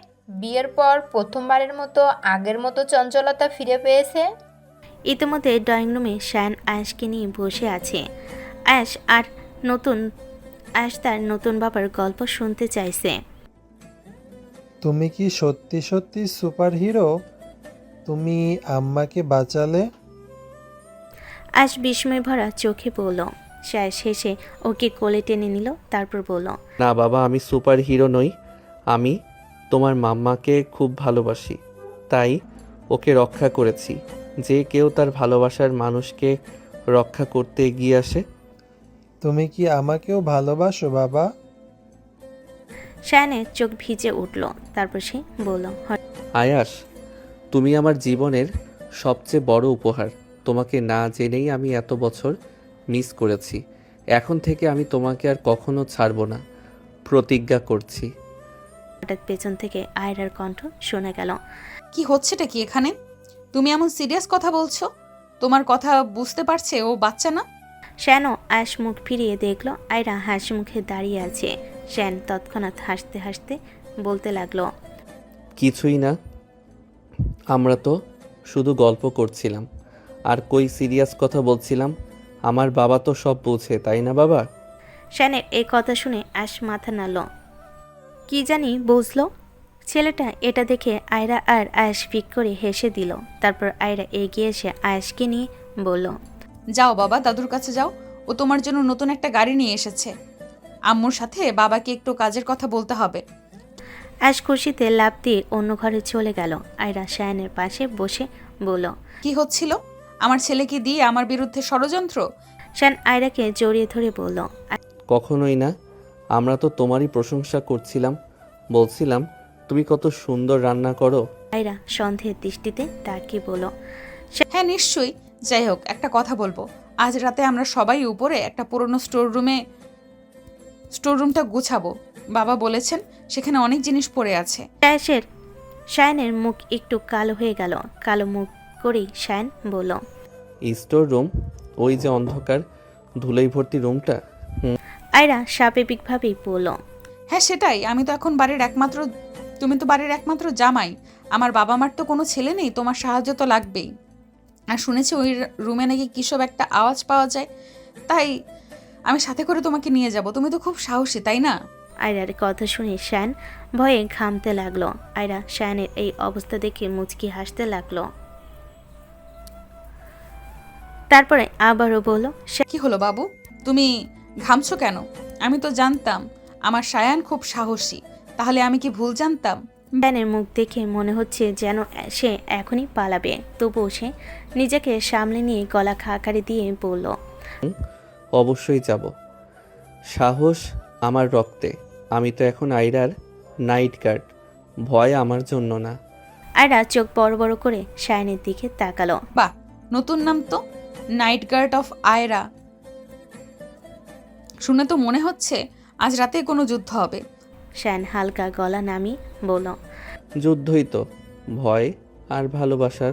Speaker 5: বিয়ের পর প্রথমবারের মতো আগের মতো চঞ্চলতা ফিরে পেয়েছে।
Speaker 3: ইতিমধ্যে ড্রয়িং রুমে শায়ান আয়াসকে নিয়ে বসে আছে। আয়াস তার নতুন বাবার গল্প শুনতে চাইছে।
Speaker 4: তুমি কি সত্যি সত্যি সুপার হিরো? তুমি আম্মাকে বাঁচালে?
Speaker 3: আয়াস বিস্ময় ভরা চোখে বলল। শায়াস হেসে ওকে কোলে টেনে নিল, তারপর বলল।
Speaker 1: না বাবা, আমি সুপার হিরো নই। আমি তোমার মাম্মাকে খুব ভালোবাসি, তাই ওকে রক্ষা করেছি। যে কেউ তার ভালোবাসার মানুষকে রক্ষা করতে এগিয়ে আসে।
Speaker 4: তুমি কি আমাকেও ভালোবাসো বাবা?
Speaker 3: শায়ানের চোখ ভিজে উঠল, তারপর সে বলল।
Speaker 1: আয়াস, তুমি আমার জীবনের সবচেয়ে বড় উপহার। তোমাকে না জেনেই আমি এত বছর মিস করেছি। এখন থেকে আমি তোমাকে আর কখনো ছাড়বো না, প্রতিজ্ঞা করছি।
Speaker 3: হঠাৎ পেছন থেকে আয়রার কণ্ঠ শোনা গেল।
Speaker 2: কি হচ্ছেটা কি এখানে? তুমি এমন সিরিয়াস কথা বলছো? তোমার কথা বুঝতে পারছে ও বাচ্চা না?
Speaker 3: শায়ানও আয়াস মুখ ফিরিয়ে দেখলো আয়রা হাসি মুখে দাঁড়িয়ে আছে। শায়ান তৎক্ষণাৎ হাসতে হাসতে বলতে লাগলো।
Speaker 1: কিছুই না, আমরা তো শুধু গল্প করছিলাম। আর কই সিরিয়াস কথা বলছিলাম? আমার বাবা তো সব বোঝে, তাই না বাবা?
Speaker 3: শায়ানের এই কথা শুনে আয়াস মাথা নাড়ল। কি জানি বুঝলো ছেলেটা। এটা দেখে আয়রা আর আয়াস ফিক করে হেসে দিল। তারপর আয়রা এগিয়ে এসে আয়াসকে নিয়ে বলল।
Speaker 2: যাও বাবা, দাদুর কাছে যাও, ও তোমার জন্য নতুন একটা গাড়ি নিয়ে এসেছে। আম্মুর সাথে বাবাকে একটু কাজের কথা বলতে হবে।
Speaker 3: আয়াস খুশিতে লাফ দিয়ে অন্য ঘরে চলে গেল। আয়রা শায়ানের পাশে বসে বলল।
Speaker 2: কি হচ্ছিল? আমার ছেলেকে দিয়ে আমার বিরুদ্ধে ষড়যন্ত্র?
Speaker 3: শায়ান আয়রাকে জড়িয়ে ধরে বলল।
Speaker 1: কখনোই না, আমরা তো তোমারই প্রশংসা করছিলাম, বলছিলাম তুমি কত সুন্দর রান্না করো।
Speaker 3: আয়রা সন্দেহের দৃষ্টিতে তাকিয়ে বলল।
Speaker 2: হ্যাঁ নিশ্চয়ই। যাই হোক, একটা কথা বলবো। আজ রাতে আমরা সবাই উপরে একটা পুরনো স্টোররুমটা গুছাবো। বাবা বলেছেন সেখানে অনেক জিনিস পড়ে আছে।
Speaker 3: শায়ানের মুখ একটু কালো হয়ে গেল। কালো মুখ করেই শায়ান বলল।
Speaker 1: Store room? ওই যে অন্ধকার ধুলোই ভর্তি রুমটা?
Speaker 3: আয়রা স্বাভাবিকভাবেই বলল।
Speaker 2: হ্যাঁ সেটাই। তুমি তো বাড়ির একমাত্র জামাই। আমার বাবা মার তো কোনো ছেলে নেই, তোমার সাহায্য তো লাগবেই। আর শুনেছি ওই রুমে নাকি কিসব একটা আওয়াজ পাওয়া যায়, তাই আমি সাথে করে তোমাকে নিয়ে যাব। তুমি তো খুব সাহসী, তাই না?
Speaker 3: আয়রার কথা শুনে শায়ান ভয়ে ঘামতে লাগলো। আয়রা শায়ানের এই অবস্থা দেখে মুচকি হাসতে লাগলো। তারপরে আবারও বলল,
Speaker 2: কি হলো বাবু, তুমি ঘামছো কেন? আমি তো জানতাম আমার সায়ান খুব সাহসী, তাহলে আমি কি ভুল জানতাম?
Speaker 3: শায়ানের মুখ দেখে মনে হচ্ছে যেন সে এখনই পালাবে, তবুও সে নিজেকে সামলে নিয়ে গলা খাকারি দিয়ে বলল,
Speaker 1: অবশ্যই যাব। সাহস আমার রক্তে। আমি তো এখন আয়রার নাইট গার্ড। ভয় আমার জন্য না।
Speaker 3: আয়রা চোখ বড় বড় করে শায়ানের দিকে তাকালো।
Speaker 2: বাহ, নতুন নাম তো, নাইট গার্ড অফ আয়রা। শুনে তো মনে হচ্ছে আজ রাতে কোনো যুদ্ধ হবে।
Speaker 3: শায়ান হালকা গলা নামিয়ে বলল,
Speaker 1: যুদ্ধই তো, ভয় আর ভালোবাসার।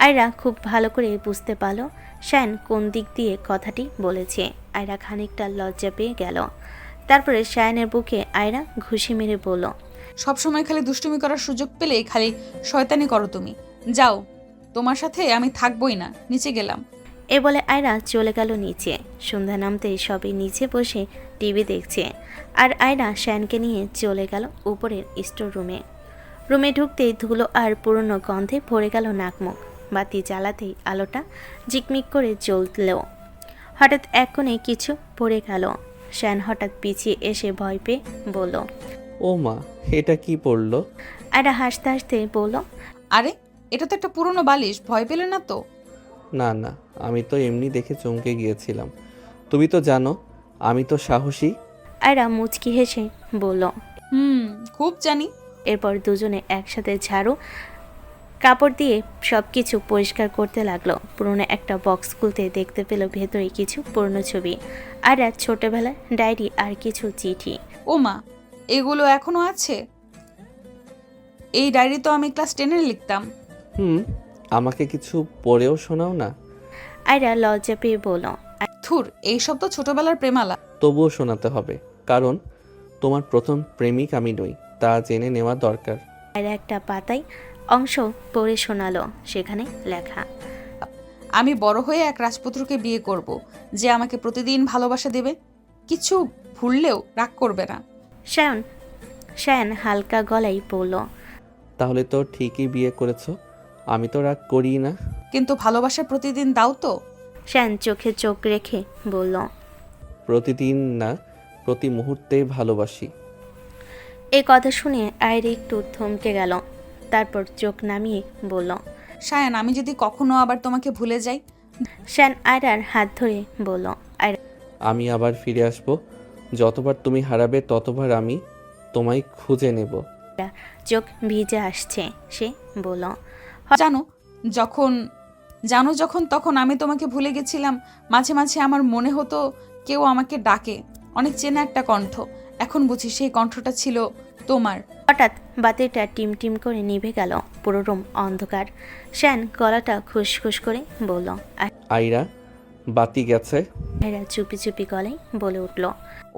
Speaker 3: আয়রা খুব ভালো করে বুঝতে পারল শায়ান কোন দিক দিয়ে কথাটি বলেছে। আয়রা খানিকটা লজ্জা পেয়ে গেল। তারপরে শায়ানের বুকে আয়রা ঘুষি মেরে বলল,
Speaker 2: সবসময় খালি দুষ্টুমি করার সুযোগ পেলেই খালি শয়তানি করো তুমি। যাও, তোমার সাথে আমি থাকবই না, নিচে গেলাম।
Speaker 3: এ বলে আয়রা চলে গেল নিচে। সন্ধ্যা নামতেই সবাই নিচে বসে টিভি দেখছে, আর আয়রা শায়ানকে নিয়ে চলে গেল উপরের স্টোর রুমে। রুমে ঢুকতেই ধুলো আর পুরনো গন্ধে ভরে গেল নাকমুখ। বাতি জ্বালাতেই আলোটা ঝিকমিক করে জ্বলল। হঠাৎ এক কোণে কিছু পড়ে গেল। শায়ান হঠাৎ পিছিয়ে এসে ভয় পেয়ে বলল,
Speaker 1: ও মা, এটা কি পড়লো?
Speaker 3: আয়রা হাসতে হাসতে বলল,
Speaker 2: আরে, এটা তো একটা পুরনো বালিশ, ভয় পেলে না তো?
Speaker 1: না না, আমি তো এমনি দেখে চমকে গিয়েছিলাম। তুমি তো জানো আমি তো সাহসী।
Speaker 3: আয়রা মুচকি হেসে বলল,
Speaker 2: খুব জানি।
Speaker 3: এরপর দুজনে একসাথে ঝাড়ু কাপড় দিয়ে সব কিছু পরিষ্কার করতে লাগলো। পুরনো একটা বক্স খুলতে দেখতে পেল ভেতরে কিছু পুরনো ছবি আর এক ছোটবেলার ডায়েরি আর কিছু চিঠি।
Speaker 2: ও মা, এগুলো এখনো আছে? এই ডায়েরি তো আমি ক্লাস 10-এ লিখতাম।
Speaker 1: আমাকে কিছু পড়েও শোনাও না।
Speaker 3: আয়রা লজ্জা পেয়ে বলল,
Speaker 2: থুর, এইসব তো ছোটবেলার প্রেমালা।
Speaker 1: তবুও শোনাতে হবে, কারণ তোমার প্রথম প্রেমিক আমি নই, তা জেনে নেওয়া দরকার।
Speaker 3: আয়রা একটা পাতায় অংশ পড়ে শোনালো। সেখানে লেখা,
Speaker 2: আমি বড় হয়ে এক রাজপুত্রকে বিয়ে করব, যে আমাকে প্রতিদিন ভালোবাসা দেবে, কিছু ভুললেও রাগ করবে না।
Speaker 3: শায়ান হালকা গলায় বলল,
Speaker 1: তাহলে তো ঠিকই বিয়ে করেছো, আমি তো রাগ করি না।
Speaker 2: কিন্তু ভালোবাসা প্রতিদিন দাও তো?
Speaker 3: শায়ান চোখে চোখ রেখে বলল,
Speaker 1: প্রতিদিন না, প্রতি মুহূর্তে ভালোবাসি।
Speaker 3: এই কথা শুনে আয়রা একটু থমকে গেল। তারপর চোখ নামিয়ে বলল,
Speaker 2: শায়ান, আমি যদি কখনো আবার তোমাকে ভুলে যাই?
Speaker 3: শায়ান আয়রার হাত ধরে বলল,
Speaker 1: আমি আবার ফিরে আসব। যতবার তুমি হারাবে ততবার আমি তোমায় খুঁজে নেব।
Speaker 3: চোখ ভিজে আসছে। সে বলল,
Speaker 2: জানো যখন তখন আমি তোমাকে ভুলে গেছিলাম। মাঝে মাঝে আমার মনে হতো কেউ আমাকে ডাকে, অনেক চেনা একটা কণ্ঠ। এখন বুঝি সেই কণ্ঠটা ছিল তোমার।
Speaker 3: হঠাৎ বাতিটা টিম টিম করে নিভে গেল। পুরো রুম অন্ধকার। শায়ান গলাটা খুশখুশ করে বলল,
Speaker 1: আয়রা, বাতি গেছে।
Speaker 3: আয়রা চুপি চুপি গলায় বলে উঠল,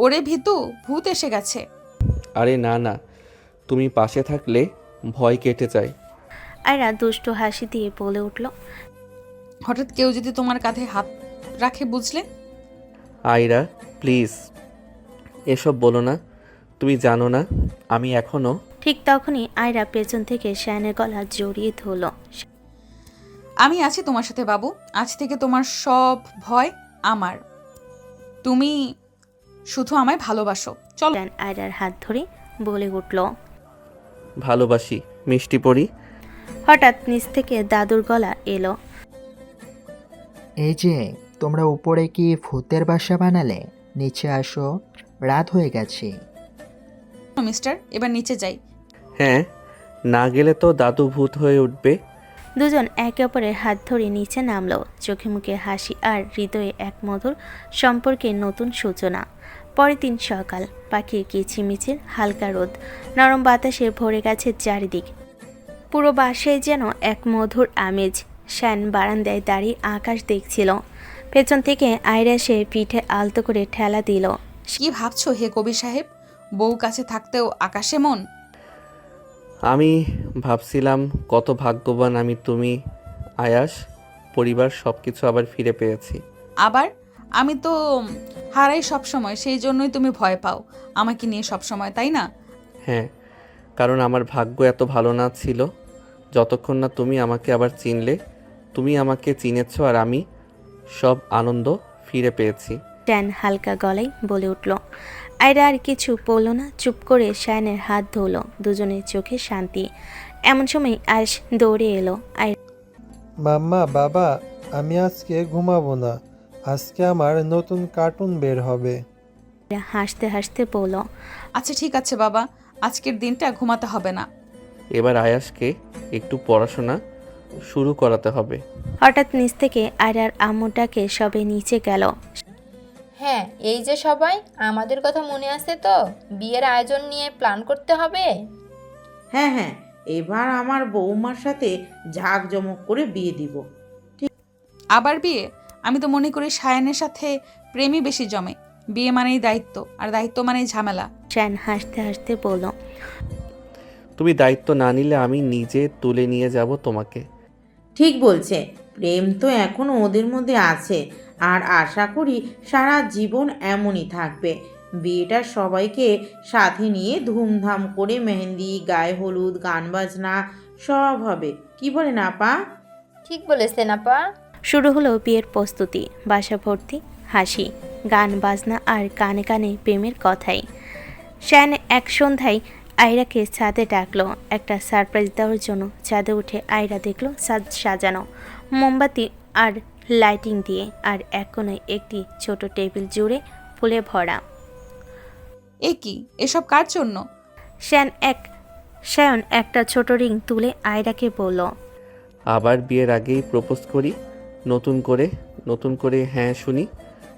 Speaker 2: ওরে ভিতু, ভূত এসে গেছে।
Speaker 1: আরে না না, তুমি পাশে থাকলে ভয় কেটে যায়।
Speaker 3: আয়রা দুষ্ট হাসি দিয়ে বলে উঠল,
Speaker 2: হঠাৎ কেউ যদি তোমার কাঁধে হাত রাখে, বুঝলে?
Speaker 1: আয়রা প্লিজ এসব বলো না, তুমি জানো না আমি এখনো।
Speaker 3: ঠিক তখনই আয়রা পেছন থেকে শায়ানের গলা জড়িয়ে ধরল।
Speaker 2: আমি আছি তোমার সাথে বাবু, আজ থেকে তোমার সব ভয় আমার। তুমি শুধু আমায় ভালোবাসো, চলো।
Speaker 3: শায়ান আয়রার হাত ধরে বলে উঠল,
Speaker 1: ভালোবাসি মিষ্টি পরি।
Speaker 3: হঠাৎ নিচ থেকে দাদুর গলা এলো,
Speaker 14: এই যে তোমরা উপরে কি ভূতের বাসা বানালে? নিচে আসো, রাত হয়ে গেছে।
Speaker 2: মিস্টার, এবার নিচে যাই।
Speaker 1: হ্যাঁ, না গেলে তো দাদু ভূত হয়ে উঠবে।
Speaker 3: দুজন একে অপরের হাত ধরে নিচে নামলো। চোখে মুখে হাসি আর হৃদয়ে এক মধুর সম্পর্কের নতুন সূচনা। পরের দিন সকাল, পাখির কিচিমিচির, হালকা রোদ, নরম বাতাসে ভরে গেছে চারিদিক। পুরো বাসায় যেন এক মধুর আমেজ। শায়ান বারান্দায় দাঁড়িয়ে আকাশ দেখছিল। পেছন থেকে আয়রা সে পিঠে আলতো করে ঠেলা দিল।
Speaker 2: কি ভাবছো হে কবির সাহেব, বউ কাছে থাকতেও আকাশে মন?
Speaker 1: আমি ভাবছিলাম কত ভাগ্যবান আমি, তুমি, আয়াস, পরিবার, সব কিছু আবার ফিরে পেয়েছি।
Speaker 2: আবার আমি তো হারাই সব সময়, সেই জন্যই তুমি ভয় পাও আমাকে নিয়ে সব সময়, তাই না?
Speaker 1: হ্যাঁ, কারণ আমার ভাগ্য এত ভালো না ছিল যতক্ষণ না তুমি আমাকে আবার চিনলে। তুমি আমাকে চিনেছো আর আমি সব আনন্দ ফিরে পেয়েছি।
Speaker 3: শায়ান হালকা গলায় বলে উঠল। আয়রা আর কিছু বলল না, চুপ করে শায়ানের হাত ধরল। দুজনের চোখে শান্তি। এমন সময় আয়েশ দৌড়ে এলো।
Speaker 4: মাম্মা বাবা, আমি আজকে ঘুমাবো না। আজকে আমার নতুন কার্টুন বের হবে।
Speaker 3: আয়রা হাসতে হাসতে বলল,
Speaker 2: আচ্ছা ঠিক আছে বাবা, আজকের দিনটা ঘুমাতে হবে না।
Speaker 1: এবার আয়াসকে একটু পড়াশোনা শুরু করাতে হবে।
Speaker 3: হঠাৎ নিচ থেকে আয়রার আম্মুটাকে সবে নিচে গেল।
Speaker 5: হ্যাঁ, এই যে সবাই, আমাদের কথা মনে আছে তো? বিয়ের আয়োজন নিয়ে প্ল্যান করতে হবে।
Speaker 8: হ্যাঁ হ্যাঁ, এবার আমার বৌমার সাথে ঝাঁকজমক করে বিয়ে দিব।
Speaker 2: আবার বিয়ে? আমি তো মনে করি সায়ানের সাথে প্রেমই বেশি জমে। বিয়ে মানেই দায়িত্ব, আর দায়িত্ব মানেই ঝামেলা।
Speaker 3: শায়ান হাসতে হাসতে বলল,
Speaker 1: তুমি দায়িত্ব না নিলে আমি নিজে তুলে নিয়ে যাব তোমাকে।
Speaker 8: ঠিক বলছে, প্রেম তো এখনো ওদের মধ্যে আছে, আর আশা করি সারা জীবন এমনই থাকবে। বিয়েটা সবাইকে সাথে নিয়ে ধুমধাম করে মেহেন্দি, গায়ে হলুদ, গান বাজনা সব হবে। কি বলেন আপা?
Speaker 5: ঠিক বলেছেন আপা।
Speaker 3: শুরু হলো বিয়ের প্রস্তুতি। বাসা ভর্তি হাসি, গান বাজনা আর কানে কানে প্রেমের কথাই। শায়ান এক সন্ধ্যায় আয়রাকে ছাদে ডাকলো একটা সারপ্রাইজ দেওয়ার জন্য। ছাদে উঠে আয়রা দেখলো ছাদ সাজানো মোমবাতি আর লাইটিং দিয়ে, আর এক কোণায় একটি ছোট টেবিল জুড়ে ফুলে ভরা।
Speaker 2: এ কি, এসব কার জন্য?
Speaker 3: শায়ন একটা ছোট রিং তুলে আয়রাকে বলল,
Speaker 1: আবার বিয়ের আগেই প্রপোজ করি নতুন করে হ্যাঁ শুনি।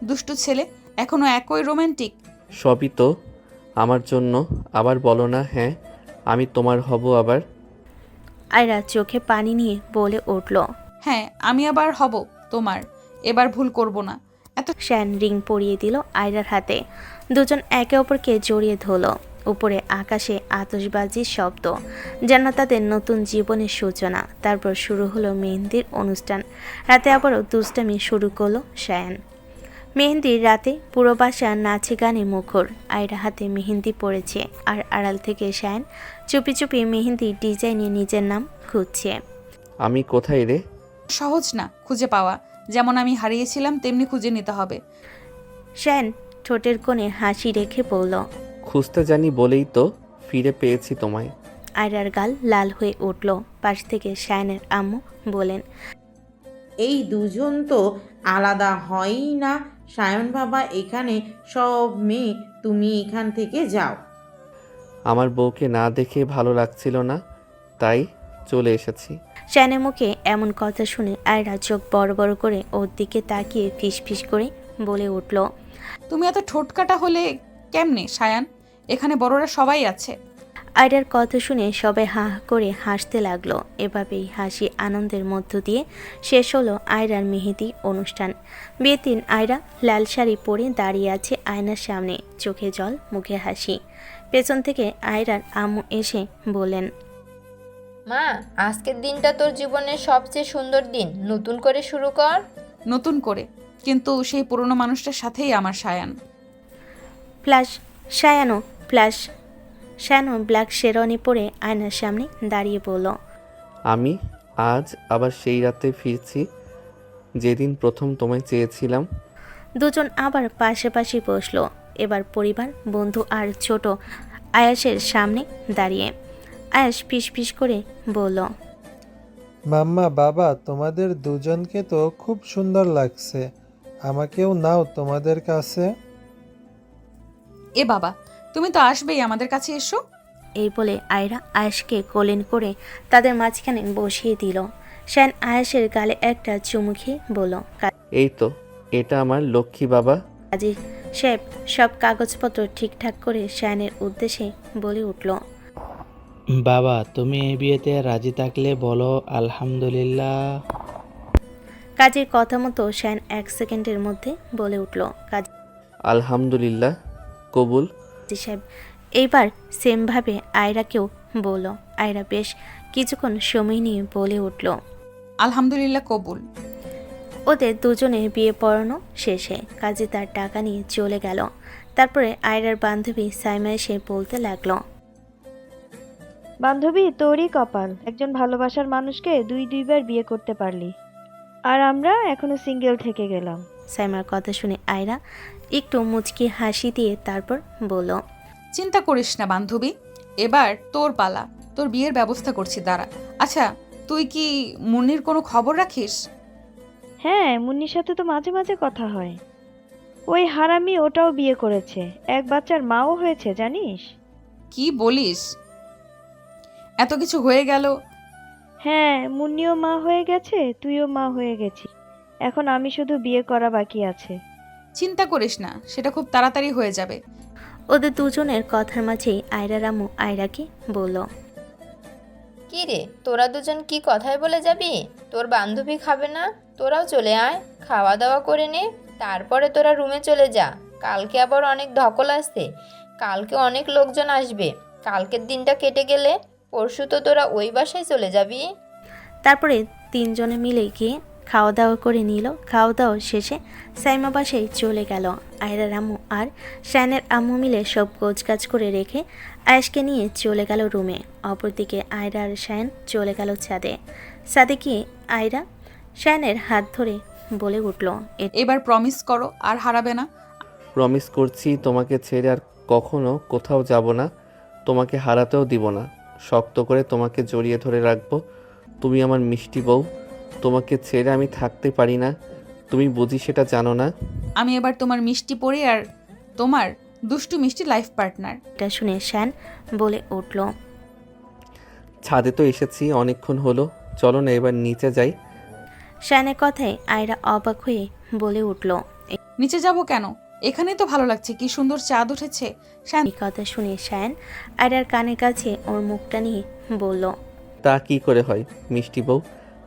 Speaker 2: দুষ্টু ছেলে, এখনো একই রোমান্টিক।
Speaker 1: সবই তো আমার জন্য। আবার বলো না হ্যাঁ আমি তোমার হব আবার।
Speaker 3: আয়রা চোখে পানি নিয়ে বলে উঠল,
Speaker 2: হ্যাঁ আমি আবার হব তোমার, এবার ভুল করব না।
Speaker 3: শায়ান রিং পরিয়ে দিল আয়রার হাতে। দুজন একে অপরকে জড়িয়ে ধরল। উপরে আকাশে আতশবাজির শব্দ, যেন তাদের নতুন জীবনের সূচনা। তারপর শুরু হলো মেহেন্দির অনুষ্ঠান। রাতে আবারও দুষ্টামি শুরু করলো শায়ান। মেহেন্দির রাতে পুরো বাসা নাচে গানে মুখর। আয়রা হাতে মেহেন্দি পড়েছে, আর আড়াল থেকে শায়ান চুপি চুপি মেহেন্দির ডিজাইনে নিজের নাম খুঁজছে।
Speaker 1: আমি কোথায় রে?
Speaker 2: সহজ না খুঁজে পাওয়া, যেমন আমি হারিয়েছিলাম তেমনি খুঁজে নিতে হবে।
Speaker 3: শায়ান ঠোঁটের কোণে হাসি রেখে বলল,
Speaker 1: খুঁজতে জানি বলেই তো ফিরে পেয়েছি তোমায়।
Speaker 3: আয়রার গাল লাল হয়ে উঠল। পাশ থেকে শায়ানের আম্মু বলেন,
Speaker 8: এই দুজন তো আলাদা হয়ই না। সায়ন বাবা, এখানে সব মেয়ে, তুমি এখান থেকে যাও।
Speaker 1: আমার বউকে না দেখে ভালো লাগছিল না, তাই চলে এসেছি।
Speaker 3: শায়ানের মুখে এমন কথা শুনে আয়রা চোখ বড় বড় করে ওর দিকে তাকিয়ে ফিসফিস করে বলে উঠল,
Speaker 2: তুমি এত ঠোঁটকাটা হলে কেমনে সায়ান? এখানে বড়রা সবাই আছে।
Speaker 3: আয়রার কথা শুনে সবাই হা হা করে হাসতে লাগলো। এভাবেই হাসি আনন্দের মধ্য দিয়ে শেষ হলো আয়রার মেহেদি অনুষ্ঠান। বিয়ের দিন আয়রা লাল শাড়ি পরে দাঁড়িয়ে আছে আয়নার সামনে, চোখে জল মুখে হাসি। পেছন থেকে আয়রার আম্মু এসে বললেন,
Speaker 5: মা, আজকের দিনটা তোর জীবনের সবচেয়ে সুন্দর দিন, নতুন করে শুরু কর।
Speaker 2: নতুন করে? কিন্তু সেই পুরনো মানুষটার সাথেই আমার সায়ান।
Speaker 3: শায়ানো ব্ল্যাক শেরওয়ানি পরে আয়নার সামনে দাঁড়িয়ে বলল,
Speaker 1: আমি আজ আবার সেই রাতে ফিরছি যেদিন প্রথম তোমায় চেয়েছিলাম।
Speaker 3: দুজন আবার পাশাপাশি বসলো। এবার পরিবার, বন্ধু আর ছোট আয়াসের সামনে দাঁড়িয়ে। আয়াস ফিসফিস করে বলল,
Speaker 4: মাম্মা বাবা, তোমাদের দুজনকে তো খুব সুন্দর লাগছে। আমাকেও নাও তোমাদের কাছে।
Speaker 2: এ বাবা, তুমি তো আসবেই, আমাদের কাছে এসো।
Speaker 3: এই বলে আয়রা আয়াসকে কোলেন করে তাদের মাঝখানে বসিয়ে দিল। শায়ান আয়াসের গালে একটা চুমু খেয়ে বলল,
Speaker 1: এই তো, এটা আমার লক্ষ্মী বাবা।
Speaker 3: কাজী সাহেব সব কাগজপত্র ঠিকঠাক করে শায়ানের উদ্দেশ্যে বলে উঠল,
Speaker 15: বাবা, তুমি এই বিয়েতে রাজি থাকলে বলো আলহামদুলিল্লাহ।
Speaker 3: কাজীর কথা মতো শায়ান 1 সেকেন্ডের মধ্যে বলে উঠল,
Speaker 1: আলহামদুলিল্লাহ, কবুল।
Speaker 3: কাজী সাহেব এইবার সেমভাবে আয়রাকেও বলল। আয়রা বেশ কিছুক্ষণ সময় নিয়ে বলে উঠল,
Speaker 2: আলহামদুলিল্লাহ, কবুল।
Speaker 3: ওদের দুজনের বিয়ে পড়ানো শেষে কাজী তার টাকা নিয়ে চলে গেল। তারপরে আয়রার বান্ধবী সাইমা এসে বলতে লাগলো,
Speaker 16: বান্ধবী, তোরই কপাল, একজন ভালোবাসার মানুষকে দুইবার বিয়ে করতে পারলি। আর আমরা এখনো সিঙ্গেল থেকে গেলাম।
Speaker 3: সাইমার কথা শুনে আয়রা একটু মুচকি হাসি দিয়ে তারপর বলল,
Speaker 2: চিন্তা করিস না বান্ধবী, এবার তোর পালা, তোর বিয়ের ব্যবস্থা করছি দাঁড়া। আচ্ছা, তুই কি মুন্নির কোনো খবর রাখিস?
Speaker 16: হ্যাঁ, মুন্নির সাথে তো মাঝে মাঝে কথা হয়। ওই হারামি ওটাও বিয়ে করেছে, এক বাচ্চার মাও হয়েছে জানিস?
Speaker 2: কি বলিস? এত কিছু হয়ে গেল।
Speaker 16: হ্যাঁ, মুন্নিও মা হয়ে গেছে, তুইও মা হয়ে গেছিস। এখন আমি শুধু বিয়ে করা বাকি আছে।
Speaker 2: চিন্তা করিস না, সেটা খুব তাড়াতাড়ি হয়ে যাবে।
Speaker 3: ওদের দুজনের কথার মাঝেই আয়রার আম্মু আয়রাকে বলল,
Speaker 5: কি রে, তোরা দুজন কি কথায় বলে যাবি? তোর বান্ধবী খাবে না? তোরাও চলে আয়, খাওয়া দাওয়া করে নে, তারপরে তোরা রুমে চলে যা। কালকে আবার অনেক ধকল আসছে, কালকে অনেক লোকজন আসবে। কালকের দিনটা কেটে গেলে পরশু তো তোরা ওই বাসায় চলে যাবি।
Speaker 3: তারপরে তিনজনে মিলে গিয়ে খাওয়া দাওয়া করে নিল। খাওয়া দাওয়া শেষে সাইমা বাসায় চলে গেল। আয়রার আম্মু আর শায়নের আম্মু মিলে সব গোছগাছ করে রেখে আয়েশকে নিয়ে চলে গেল রুমে। অপরদিকে আয়রা আর শায়ন চলে গেল ছাদে। ছাদে গিয়ে আয়রা শায়নের হাত ধরে বলে উঠল,
Speaker 2: এবার প্রমিস করো আর হারাবে না।
Speaker 1: প্রমিস করছি তোমাকে ছেড়ে আর কখনো কোথাও যাব না, তোমাকে হারাতেও দিব না। শক্ত করে তোমাকে জড়িয়ে ধরে রাখবো। তুমি আমার মিষ্টি বউ, তোমাকে ছেড়ে আমি থাকতে পারি না। তুমি বুঝি সেটা জানো না?
Speaker 2: আমি এবার তোমার মিষ্টি পরি আর তোমার দুষ্টু মিষ্টি লাইফ পার্টনার।
Speaker 3: এটা শুনে শায়ন বলে উঠল,
Speaker 1: ছাদে তো এসেছি অনেকক্ষণ হলো, চলো না এবার নিচে যাই।
Speaker 3: শায়নের কথায় আয়রা অবাক হয়ে বলে উঠল,
Speaker 2: নিচে যাব কেন? এখানেই তো ভালো লাগছে, কি সুন্দর চাঁদ উঠেছে।
Speaker 3: এই কথা শুনে শায়ন আয়রার কানের কাছে ওর মুখটা নিয়ে বলল,
Speaker 1: তা কি করে হয় মিষ্টি বউ?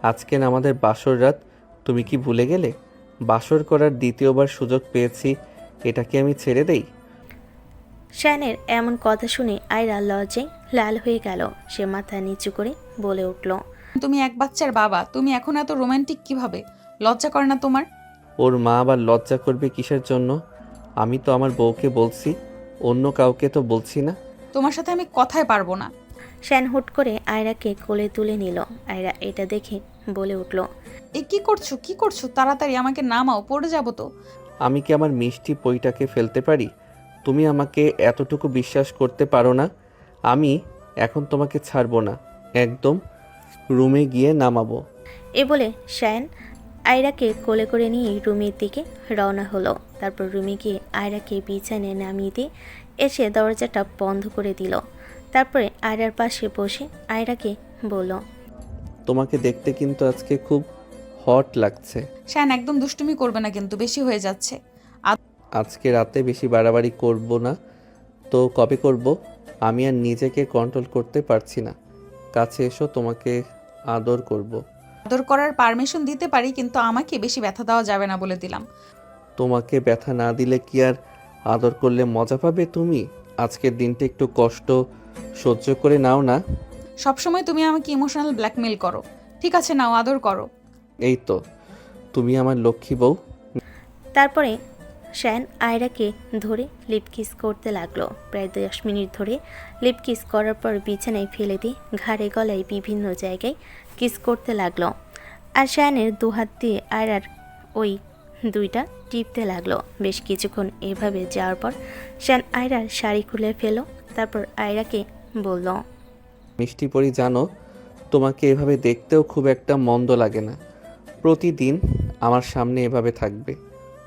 Speaker 1: আজকে না আমাদের বাসর রাত, তুমি কি ভুলে গেলে? বাসর করার দ্বিতীয়বার সুযোগ পেয়েছি, এটা কি আমি ছেড়ে দেই?
Speaker 3: শায়নের এমন কথা শুনে আয়রা লজ্জায় লাল হয়ে গেল। সে মাথা নিচু করে বলে উঠল,
Speaker 2: তুমি এক বাচ্চার বাবা, তুমি এখন এত রোমান্টিক কিভাবে? লজ্জা করে না তোমার?
Speaker 1: ওর মা আবার লজ্জা করবে কিসের জন্য? আমি তো আমার বউকে বলছি, অন্য কাউকে তো বলছি না।
Speaker 2: তোমার সাথে আমি কথাই পারবো না।
Speaker 3: শায়ন হুট করে আয়রাকে কোলে তুলে নিল। আয়রা এটা দেখে বলে উঠল,
Speaker 2: এ কি করছো, কি করছো? তাড়াতাড়ি আমাকে নামাও, পড়ে যাবো তো।
Speaker 1: আমি কি আমার মিষ্টি পইটাকে ফেলতে পারি? তুমি আমাকে এতটুকু বিশ্বাস করতে পারো না? আমি এখন তোমাকে ছাড়বো না, একদম রুমে গিয়ে নামাবো।
Speaker 3: এ বলে শায়ন আয়রাকে কোলে করে নিয়ে রুমের দিকে রওনা হলো। তারপর রুমে গিয়ে আয়রাকে বিছানায় নামিয়ে দিয়ে এসে দরজাটা বন্ধ করে দিল। তারপরে আয়রার পাশে বসে আয়রাকে বলল,
Speaker 1: তোমাকে দেখতে কিন্তু আজকে খুব হট লাগছে।
Speaker 2: শায়ন একদম দুষ্টুমি করবে না কিন্তু, বেশি হয়ে যাচ্ছে।
Speaker 1: আজকে রাতে বেশি বাড়াবাড়ি করব না তো কবে করব? আমি আর নিজেকে কন্ট্রোল করতে পারছি না। কাছে এসো, তোমাকে আদর করব।
Speaker 2: আদর করার পারমিশন দিতে পারি, কিন্তু আমাকে বেশি ব্যথা দেওয়া যাবে না বলে দিলাম।
Speaker 1: তোমাকে ব্যথা না দিলে কি আর আদর করলে মজা পাবে তুমি? আজকের দিনটা একটু কষ্ট সহ্য করে নাও না।
Speaker 2: সবসময় তুমি আমাকে ইমোশনাল ব্ল্যাকমেল করো। ঠিক আছে, নাও, আদর করো।
Speaker 1: এই তো, তুমি আমার লক্ষ্মী বউ।
Speaker 3: তারপরে শায়ন আয়রাকে ধরে লিপ কিস করতে লাগলো। প্রায় 10 মিনিট ধরে লিপ কিস করার পর বিছানায় ফেলে দিয়ে ঘাড়ে গলায় বিভিন্ন জায়গায় কিস করতে লাগলো। আর শায়নের দুহাত দিয়ে আয়রার ওই দুইটা টিপতে লাগলো। বেশ কিছুক্ষণ এভাবে যাওয়ার পর শায়ন আয়রার শাড়ি খুলে ফেলো। তারপর আয়রাকে বলল,
Speaker 1: মিষ্টি পরি, জানো তোমাকে এভাবে দেখতেও খুব একটা মন্দ লাগে না। প্রতিদিন আমার সামনে এভাবে থাকবে,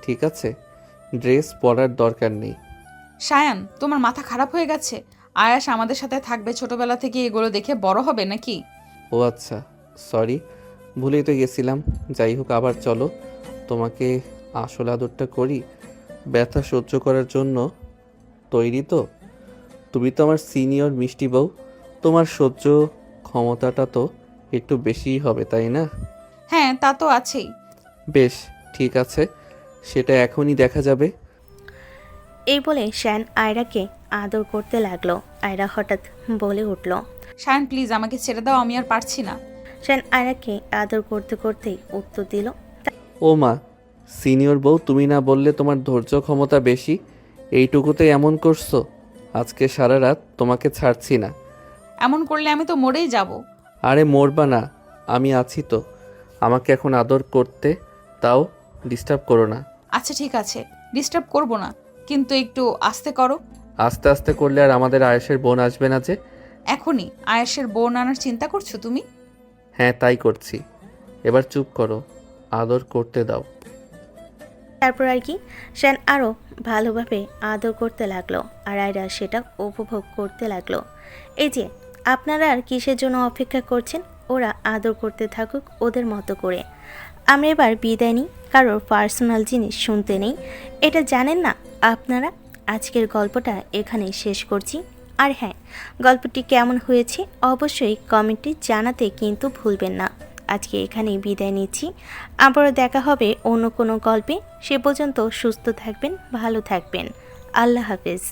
Speaker 1: ঠিক আছে? ড্রেস পরার দরকার নেই।
Speaker 2: শায়ান, তোমার মাথা খারাপ হয়ে গেছে? আয়াস আমাদের সাথে থাকবে, ছোটবেলা থেকে এগুলো দেখে বড় হবে নাকি?
Speaker 1: ও আচ্ছা, সরি, ভুলেই তো গেছিলাম। যাই হোক, আবার চলো, তোমাকে আসল আদরটা করি। ব্যথা সহ্য করার জন্য তৈরি তো? তুমি তো আমার সিনিয়র মিষ্টি বউ, তোমার সহ্য ক্ষমতাটা তো একটু বেশিই হবে, তাই না?
Speaker 2: হ্যাঁ, তা তো আছেই।
Speaker 1: বেশ, ঠিক আছে, সেটা এখনই দেখা যাবে।
Speaker 3: এই বলে শায়ন আয়রাকে আদর করতে লাগলো। আয়রা হঠাৎ বলে উঠল,
Speaker 2: শায়ান প্লিজ আমাকে ছেড়ে দাও, আমি আর পারছি না।
Speaker 3: শায়ন আয়রাকে আদর করতে করতেই উত্তর দিল,
Speaker 1: ও মা, সিনিয়র বউ তুমি না বললে তোমার ধৈর্য ক্ষমতা বেশি? এইটুকুতে এমন করছো? আজকে সারা রাত তোমাকে ছাড়ছি না।
Speaker 2: এমন করলে আমি তো মরেই যাব।
Speaker 1: আরে মরবা না, আমি আছি তো। আমাকে এখন আদর করতে তাও ডিস্টার্ব করো না।
Speaker 2: আচ্ছা ঠিক আছে, ডিস্টার্ব করব না, কিন্তু একটু আস্তে করো।
Speaker 1: আস্তে আস্তে করলে আর আমাদের আয়েশের বোন আসবে না যে?
Speaker 2: এখনই আয়েশের বোন আনার চিন্তা করছো তুমি?
Speaker 1: হ্যাঁ তাই করছি। এবার চুপ করো, আদর করতে দাও।
Speaker 3: তারপর আর কি শান আরও ভালোভাবে আদর করতে লাগলো আর আয়রা সেটা উপভোগ করতে লাগলো। এই যে আপনারা আর কিসের জন্য অপেক্ষা করছেন, ওরা আদর করতে থাকুক ওদের মতো করে। আমরা এবার বিদায় নিই, কারোর পার্সোনাল জিনিস শুনতে নেই, এটা জানেন না আপনারা। আজকের গল্পটা এখানেই শেষ করছি। আর হ্যাঁ, গল্পটি কেমন হয়েছে অবশ্যই কমেন্টে জানাতে কিন্তু ভুলবেন না। আজকে এখানেই বিদায় নিচ্ছি, আবারও দেখা হবে অন্য কোনো গল্পে। সে পর্যন্ত সুস্থ থাকবেন, ভালো থাকবেন। আল্লাহ হাফেজ।